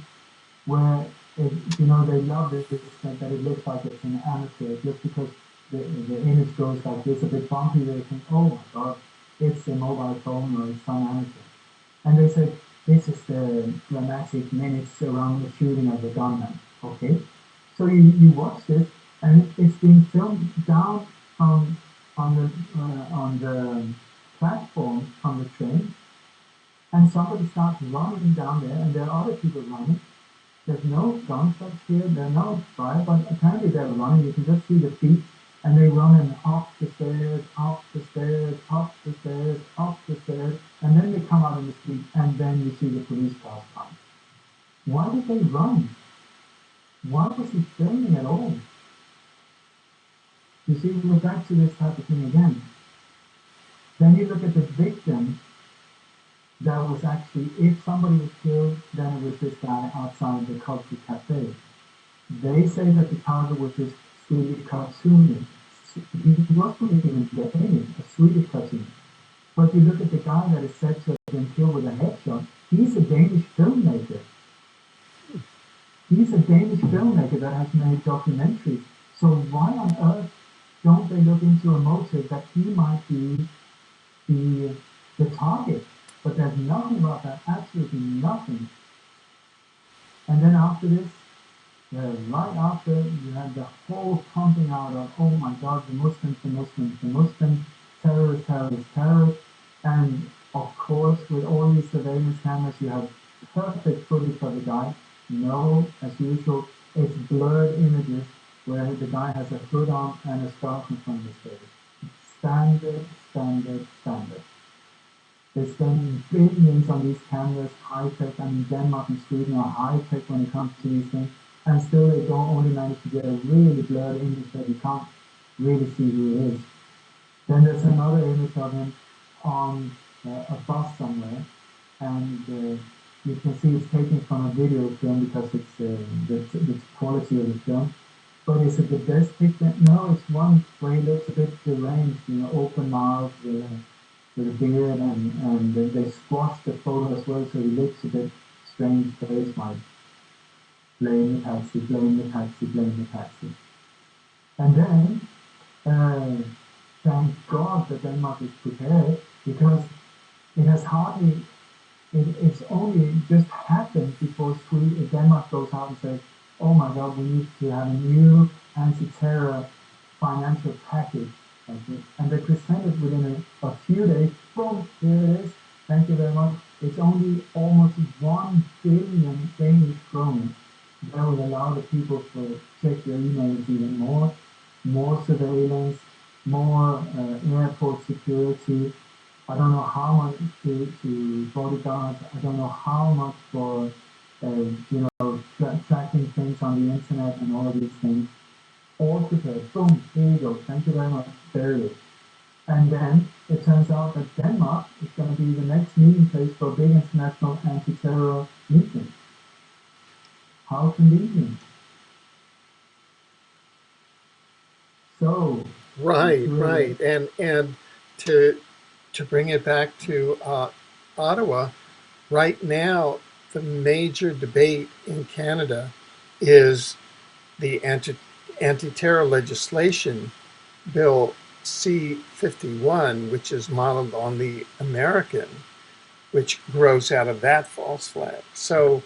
where they love this that it looks like it's an amateur, just because the image goes like this, a bit bumpy. They think, oh my God, it's a mobile phone or it's some amateur. And they say, this is the dramatic minutes around the shooting of the gunman. Okay, so you watch this, and it's being filmed down on the platform on the train, and somebody starts running down there, and there are other people running. There's no gunshots here, there's no fire, but apparently they're running. You can just see the feet, and they run up the stairs, up the stairs, up the stairs, up the stairs, and then they come out in the street, and then you see the police cars come. Why did they run? Why was he filming at all? You see, we're back to this type of thing again. Then you look at the victim. That was actually, if somebody was killed, then it was this guy outside the culture cafe. They say that the target was this Swedish cartoonist. He wasn't even beheaded, a Swedish cartoonist. But you look at the guy that is said to have been killed with a headshot, he's a Danish filmmaker. He's a Danish filmmaker that has made documentaries. So why on earth don't they look into a motive that he might be the target? But there's nothing about that, absolutely nothing. And then after this, right after, you had the whole pumping out of, oh my God, the Muslims, terrorists. And of course, with all these surveillance cameras, you have perfect footage of the guy. No, as usual, it's blurred images where the guy has a hood on and a scarf in front of his face. Standard. They spend billions on these cameras, high-tech. I mean, Denmark and Sweden are high-tech when it comes to these things, and still they don't only manage to get a really blurred image that you can't really see who it is. Then there's another image of him on a bus somewhere, and you can see it's taken from a video film because it's the quality of the film. But is it the best picture? No, it's one where he looks a bit deranged, open mouth, with a beard, and they squashed the photo as well, so he looks a bit strange face, like blame the taxi. And then, thank God that Denmark is prepared, because it's only just happened before Denmark goes out and says, oh my God, we need to have a new anti-terror financial package. Okay. And they presented within a few days. Boom, here it is. Thank you very much. It's only almost 1 billion Danish kroner. That will allow the people to check their emails even more surveillance, more airport security. I don't know how much to bodyguards. I don't know how much for tracking things on the internet and all of these things. All prepared. Boom, here you go. Thank you very much. There it is. And then it turns out that Denmark is going to be the next meeting place for a big international anti-terror meeting. How convenient. So Right. And to bring it back to Ottawa, right now the major debate in Canada is the anti-terror legislation bill C-51, which is modeled on the American, which grows out of that false flag. So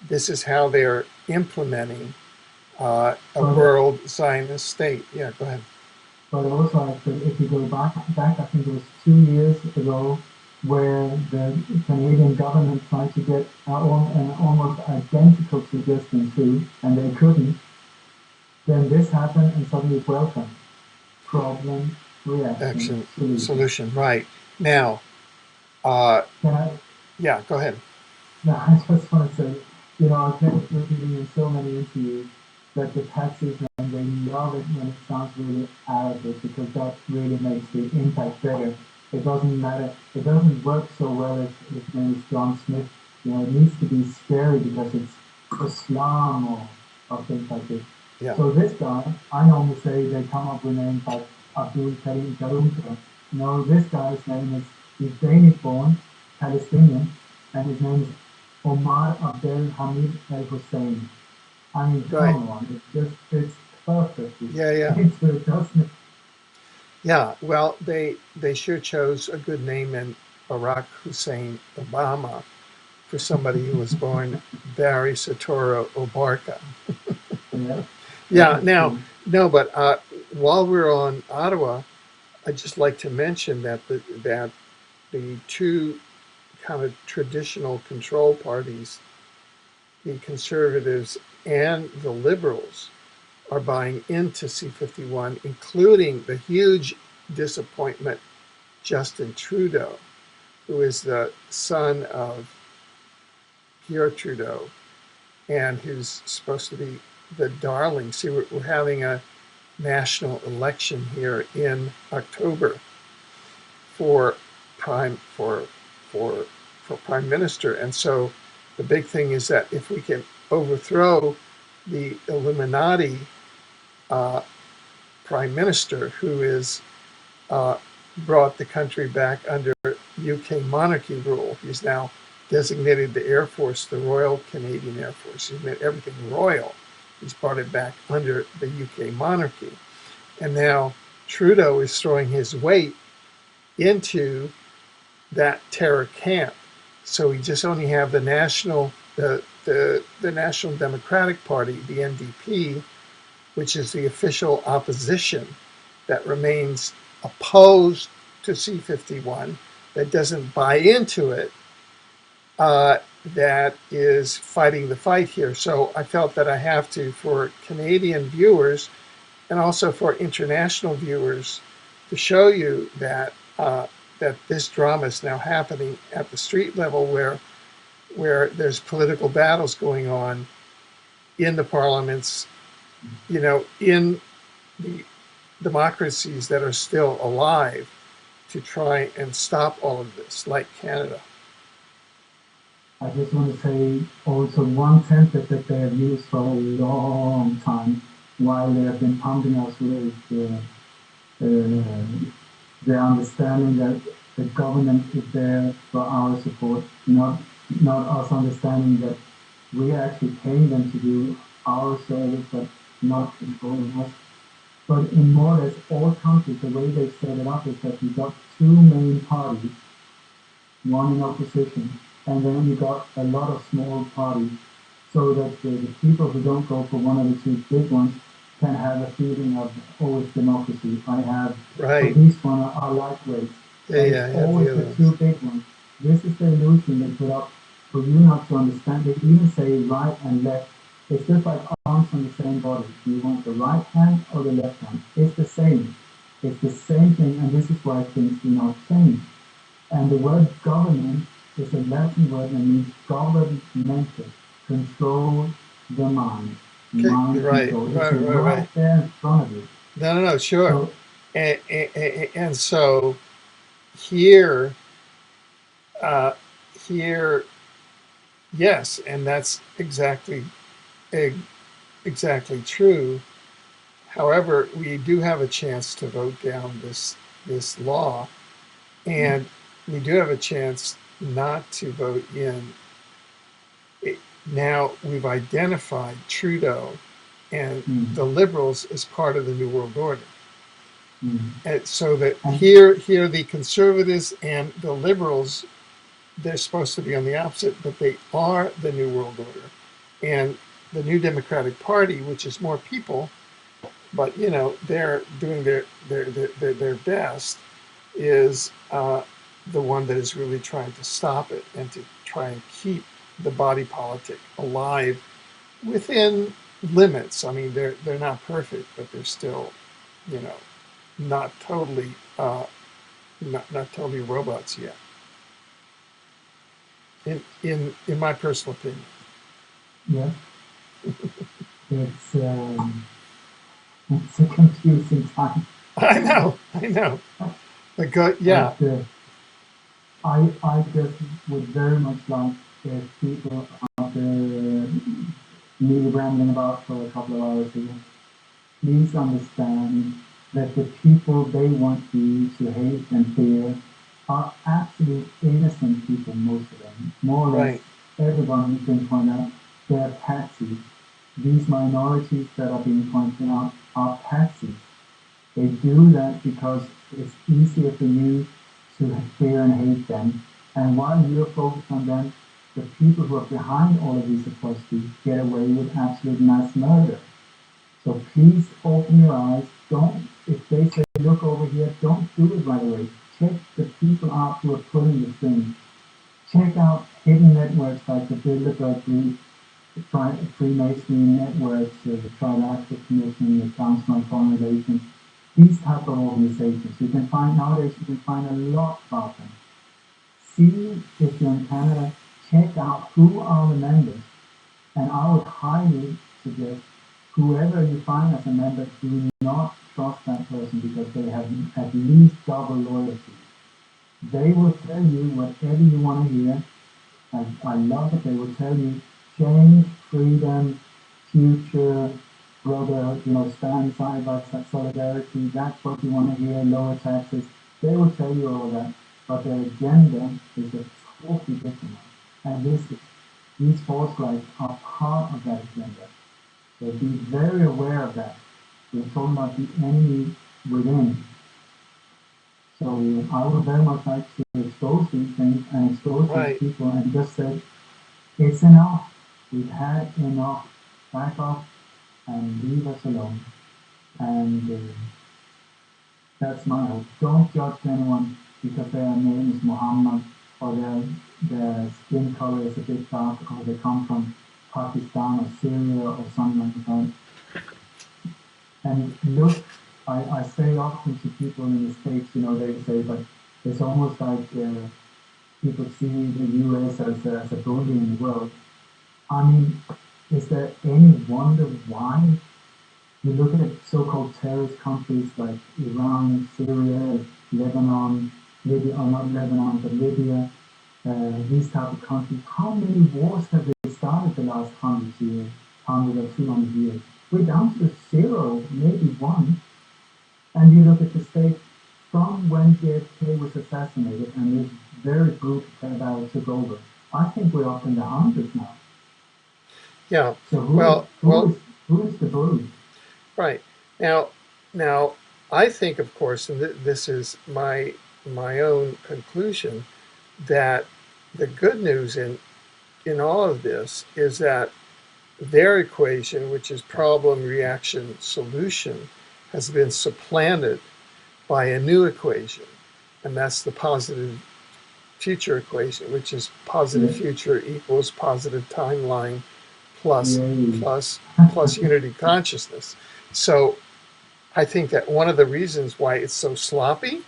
this is how they're implementing a world Zionist state. Yeah, go ahead. But also, if you go back, I think it was 2 years ago, where the Canadian government tried to get an almost identical suggestion through, and they couldn't. Then this happened, and suddenly it's welcome. Problem, reaction, solution. Right. Now, yeah, go ahead. No, I just want to say, I've kept repeating in so many interviews that the taxis, and they love it when it sounds really Arabic, because that really makes the impact better. It doesn't matter. It doesn't work so well if his name is John Smith. It needs to be scary because it's Islam or things like this. Yeah. So this guy, I normally say they come up with names like Abdul Karim Karumka. No, this guy's name is Danish-born, Palestinian, and his name is Omar Abdel Hamid Al Hussein. I mean, come on, it's perfect. Yeah. Doesn't it? Yeah, well, they sure chose a good name in Barack Hussein Obama for somebody who was born Barry Soetoro Obarka. Yeah. Now, no, but while we're on Ottawa, I'd just like to mention that the two kind of traditional control parties, the Conservatives and the Liberals, are buying into C-51, including the huge disappointment Justin Trudeau, who is the son of Pierre Trudeau and who's supposed to be the darling. See, we're having a national election here in October for prime minister, and so the big thing is that if we can overthrow the Illuminati prime minister who is brought the country back under UK monarchy rule. He's now designated the Air Force, the Royal Canadian Air Force. He's made everything royal. He's brought it back under the UK monarchy. And now Trudeau is throwing his weight into that terror camp. So we just only have the National Democratic Party, the NDP, which is the official opposition that remains opposed to C-51, that doesn't buy into it, that is fighting the fight here. So I felt that I have to, for Canadian viewers and also for international viewers, to show you that that this drama is now happening at the street level, where there's political battles going on in the parliaments, in the democracies that are still alive, to try and stop all of this, like Canada. I just want to say also one template that they have used for a long time while they have been pumping us with the understanding that the government is there for our support, not us understanding that we are actually paying them to do our service, but not controlling us. But in more or less all countries, the way they set it up is that you got two main parties, one in opposition, and then you got a lot of small parties, so that the people who don't go for one of the two big ones can have a feeling of, oh, it's democracy. I have, but Right. these one are lightweights, Yeah, but yeah, it's I have the always other the ones. two big ones. This is the illusion they put up for you not to understand. They even say right and left. It's just like arms on the same body. Do you want the right hand or the left hand? It's the same. It's the same thing, and this is why things do not change. And the word government is a Latin word that means governmented, control the mind, Okay, mind right, control. It's right, right, right. right there in front of you. No, no, no, sure. So, And so here, uh, here, yes, and that's e- exactly true. However, we do have a chance to vote down this law, and we do have a chance not to vote in. Now we've identified Trudeau and mm, the liberals as part of the New World Order. mm. And so that And here the conservatives and the liberals, they're supposed to be on the opposite, but they are the New World Order. And the New Democratic Party, which is more people, but they're doing their best, is the one that is really trying to stop it and to try and keep the body politic alive within limits. I mean, they're not perfect, but they're still, you know, not totally not totally robots yet. In my personal opinion. yeah, it's, it's a confusing time. I know. But go, yeah, But I just would very much like if people, after me rambling about for a couple of hours here, please understand that the people they want you to hate and fear are absolute innocent people, most of them. More or less right, everyone you can point out, they're patsies. These minorities that are being pointed out are patsies. They do that because it's easier for you to fear and hate them. And while you're focused on them, the people who are behind all of these atrocities get away with absolute mass murder. So please open your eyes. Don't, if they say, look over here, don't do it right away. Check the people out who are pulling the strings. Check out hidden networks like the Bilderberg Group, the Freemasonry networks, the Trilateral Commission, the Council on Foreign Relations. These type of organizations, you can find nowadays, you can find a lot about them. See if you're in Canada, check out who are the members, and I would highly suggest whoever you find as a member, do not trust that person because they have at least double loyalty. They will tell you whatever you want to hear. I love it. They will tell you change, freedom, future, brother, stand side by side, solidarity. That's what you want to hear. Lower taxes. They will tell you all that, but their agenda is a totally different one. And these false flags are part of that agenda. So be very aware of that. We're talking about the enemy within. So I would very much like to expose these things and expose these right. people and just say, it's enough. We've had enough. Back off and leave us alone. And that's my hope. Don't judge anyone because their name is Muhammad or their skin color is a bit dark or they come from Pakistan or Syria or something like that. And look, I say often to people in the States, they say, but it's almost like people see the US as a bully in the world. I mean, is there any wonder why you look at so-called terrorist countries like Iran, Syria, Lebanon, Libya, or not Lebanon, but Libya, these type of countries, how many wars have they started the last 100 years, 100 or 200 years? We're down to zero, maybe one. And you look at the States from when JFK was assassinated and this very brutal terror took over. I think we're up in the hundreds now. Yeah. So Well, well, who is the bully? right. Now, now, I think, of course, and this is my own conclusion, that the good news in all of this is that their equation, which is problem, reaction, solution, has been supplanted by a new equation, and that's the positive future equation, which is positive Yeah. future equals positive timeline plus Yay. plus plus unity consciousness. So I think that one of the reasons why it's so sloppy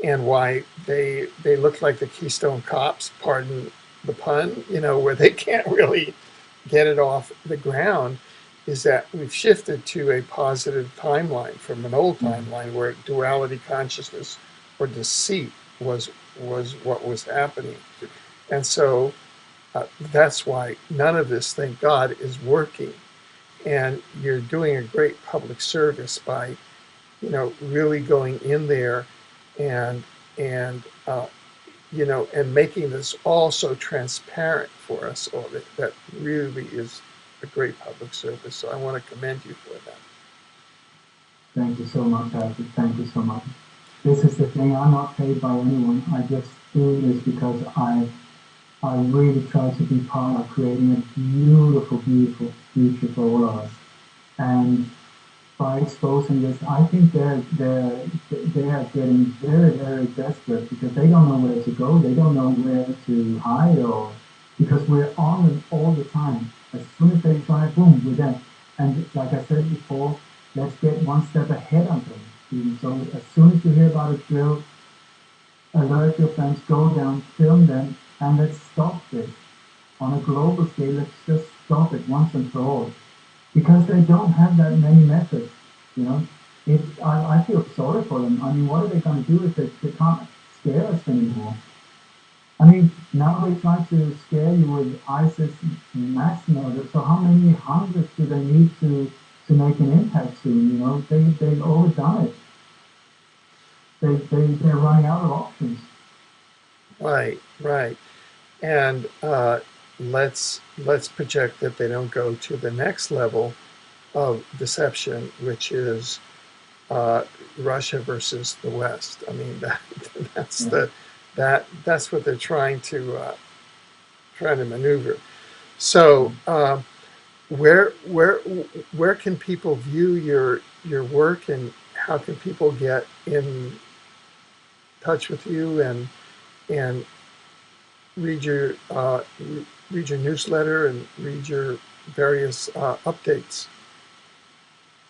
and why they look like the Keystone Cops, pardon the pun, where they can't really get it off the ground, is that we've shifted to a positive timeline from an old timeline where duality consciousness or deceit was what was happening. And so that's why none of this, thank God, is working. And you're doing a great public service by, really going in there and and and making this all so transparent for us all. That really is a great public service. So I want to commend you for that. Thank you so much, Patrick. Thank you so much. This is the thing. I'm not paid by anyone. I just do this because I really try to be part of creating a beautiful, beautiful future for all of us. And by exposing this, I think they are getting very, very desperate because they don't know where to go. They don't know where to hide, or because we're on them all the time. As soon as they try, boom, we're there. And like I said before, let's get one step ahead of them. So as soon as you hear about a drill, alert your friends, go down, film them, and let's stop this. On a global scale, let's just stop it once and for all. Because they don't have that many methods, I feel sorry for them. I mean, what are they going to do if they can't scare us anymore? I mean, now they try to scare you with ISIS mass murder. So how many hundreds do they need to make an impact soon? They've overdone it. They're running out of options. Right. And let's project that they don't go to the next level of deception, which is Russia versus the West. I mean, that's that's what they're trying to maneuver. So where can people view your work, and how can people get in touch with you and read your newsletter and read your various updates?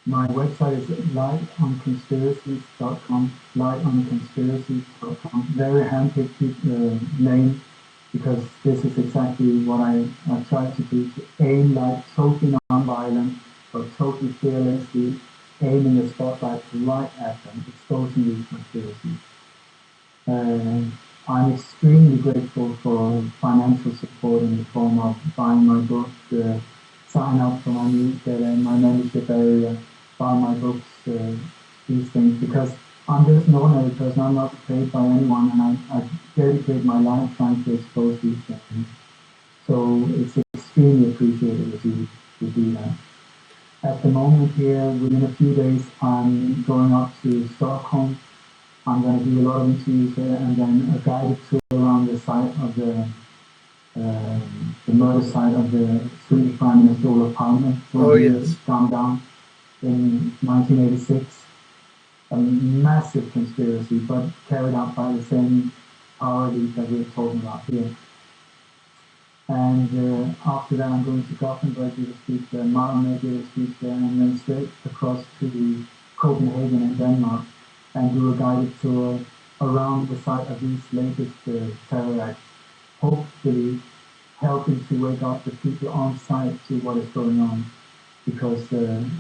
My website is lightonconspiracies.com, lightonconspiracies.com. Very handpicked name, because this is exactly what I try to do, to aim like totally non-violent, but totally fearlessly, aiming the spotlight right at them, exposing these conspiracies. I'm extremely grateful for financial support in the form of buying my book, sign up for my newsletter, my membership area, buy my books, these things, because I'm just an ordinary person. I'm not paid by anyone, and I dedicate my life trying to expose these things. So it's extremely appreciated if you do that. At the moment here, within a few days, I'm going up to Stockholm. I'm going to do a lot of interviews there, and then a guided tour around the site of the murder site of the Swedish Prime Minister Olof Palme, when he was gunned down in 1986. A massive conspiracy, but carried out by the same power elite that we're talking about here. And after that, I'm going to Gothenburg, give a speech there, Malmö, give a speech there, and then straight across to Copenhagen in Denmark, and do a guided tour around the site of these latest terror acts, hopefully helping to wake up the people on site to what is going on. Because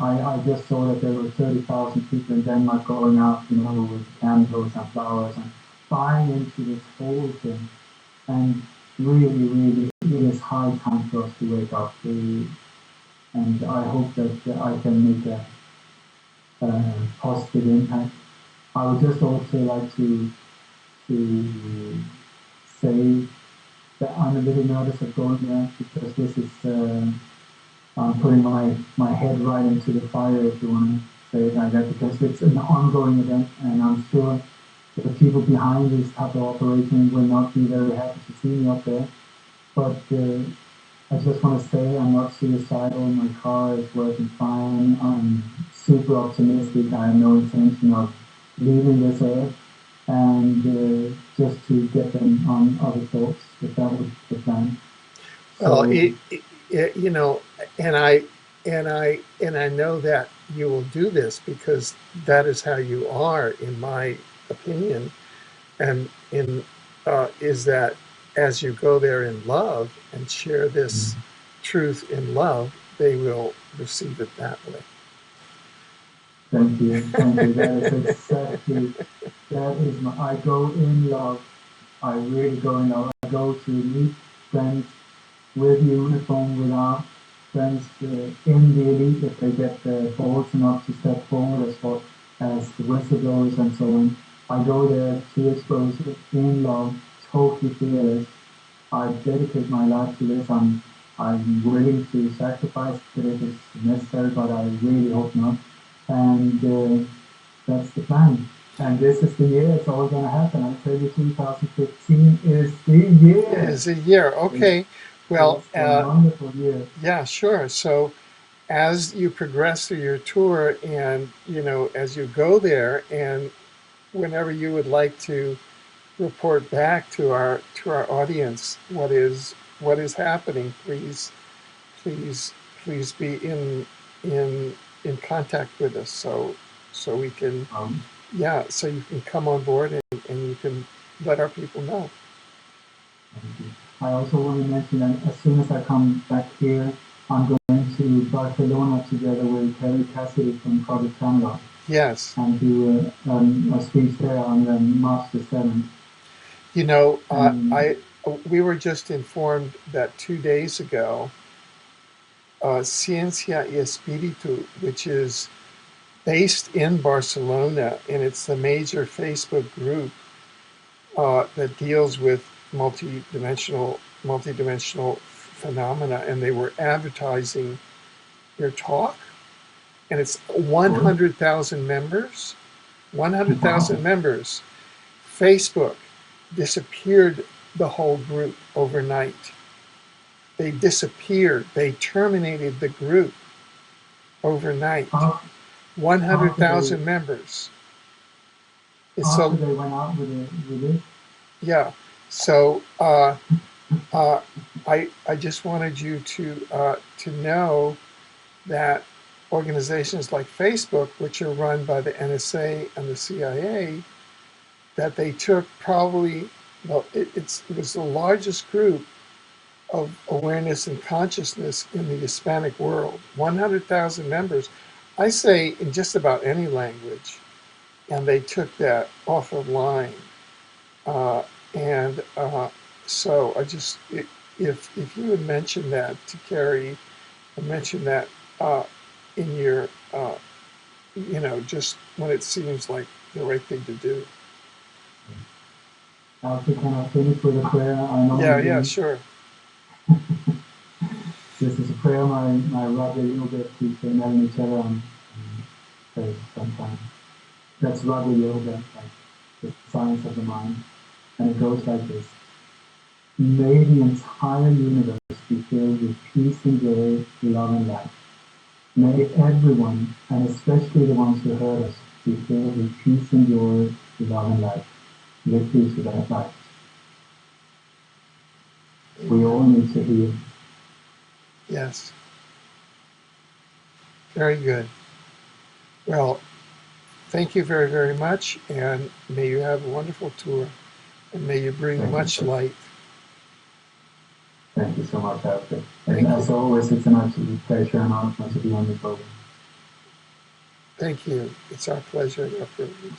I just saw that there were 30,000 people in Denmark going out, with candles and flowers and buying into this whole thing. And really, really, it is high time for us to wake up. And I hope that I can make a positive impact. I would just also like to say that I'm a little nervous of going there, because this is I'm putting my head right into the fire, if you want to say it like that, because it's an ongoing event, and I'm sure that the people behind this type of operation will not be very happy to see me up there. But I just want to say I'm not suicidal. My car is working fine. I'm super optimistic. I have no intention of leaving this earth, and just to get them on other thoughts, if that was the plan. Well, So you know, and I know that you will do this because that is how you are, in my opinion, and in is that as you go there in love and share this truth in love, they will receive it that way. thank you, thank you. That is exactly, that is my, I go in love. I really go in love. I go to meet friends with uniform, without friends in the elite, if they get the balls enough to step forward as the whistleblowers and so on. I go there to expose it in love, totally fearless. I dedicate my life to this. I'm willing to sacrifice it if it's necessary, but I really hope not. And that's the plan. And this is the year it's all going to happen. I tell you, 2015 is the year. Is a year. Okay. Well, It's a wonderful year. yeah, sure. So as you progress through your tour and, as you go there and whenever you would like to report back to our audience what is happening, please be in contact with us so we can Um, so you can come on board and you can let our people know. I also want to mention that as soon as I come back here, I'm going to Barcelona together with Terry Cassidy from Project Synagogue Yes. and do a speech there on March the 7th. And We were just informed that 2 days ago, Ciencia y Espíritu, which is based in Barcelona, and it's a major Facebook group that deals with multidimensional phenomena, and they were advertising your talk, and it's 100,000 members. 100,000 members. Facebook disappeared the whole group overnight. They disappeared. They terminated the group overnight. 100,000 members. After they went out with it? Yeah. So I just wanted you to know that organizations like Facebook, which are run by the NSA and the CIA, that they took probably, it was the largest group of awareness and consciousness in the Hispanic world. 100,000 members, I say, in just about any language, and they took that off of line. And so I just, if you would mention that to Carrie, and mention that in your, just when it seems like the right thing to do. Can I finish with a prayer? Yeah, sure. This is a prayer my Rabbi Yoga teacher, Melanie Cheran, says sometimes. That's Rabbi Yoga, like the science of the mind. And it goes like this. May the entire universe be filled with peace and joy, love and light. May everyone, and especially the ones who hurt us, be filled with peace and joy, love and light. Live peace with that light. We all need to heal. Yes. Very good. Well, thank you very, very much, and may you have a wonderful tour, and may you bring much light. Thank you so much, Alfred. And as always, it's an absolute pleasure and honor to be on the program. Thank you. It's our pleasure and our privilege.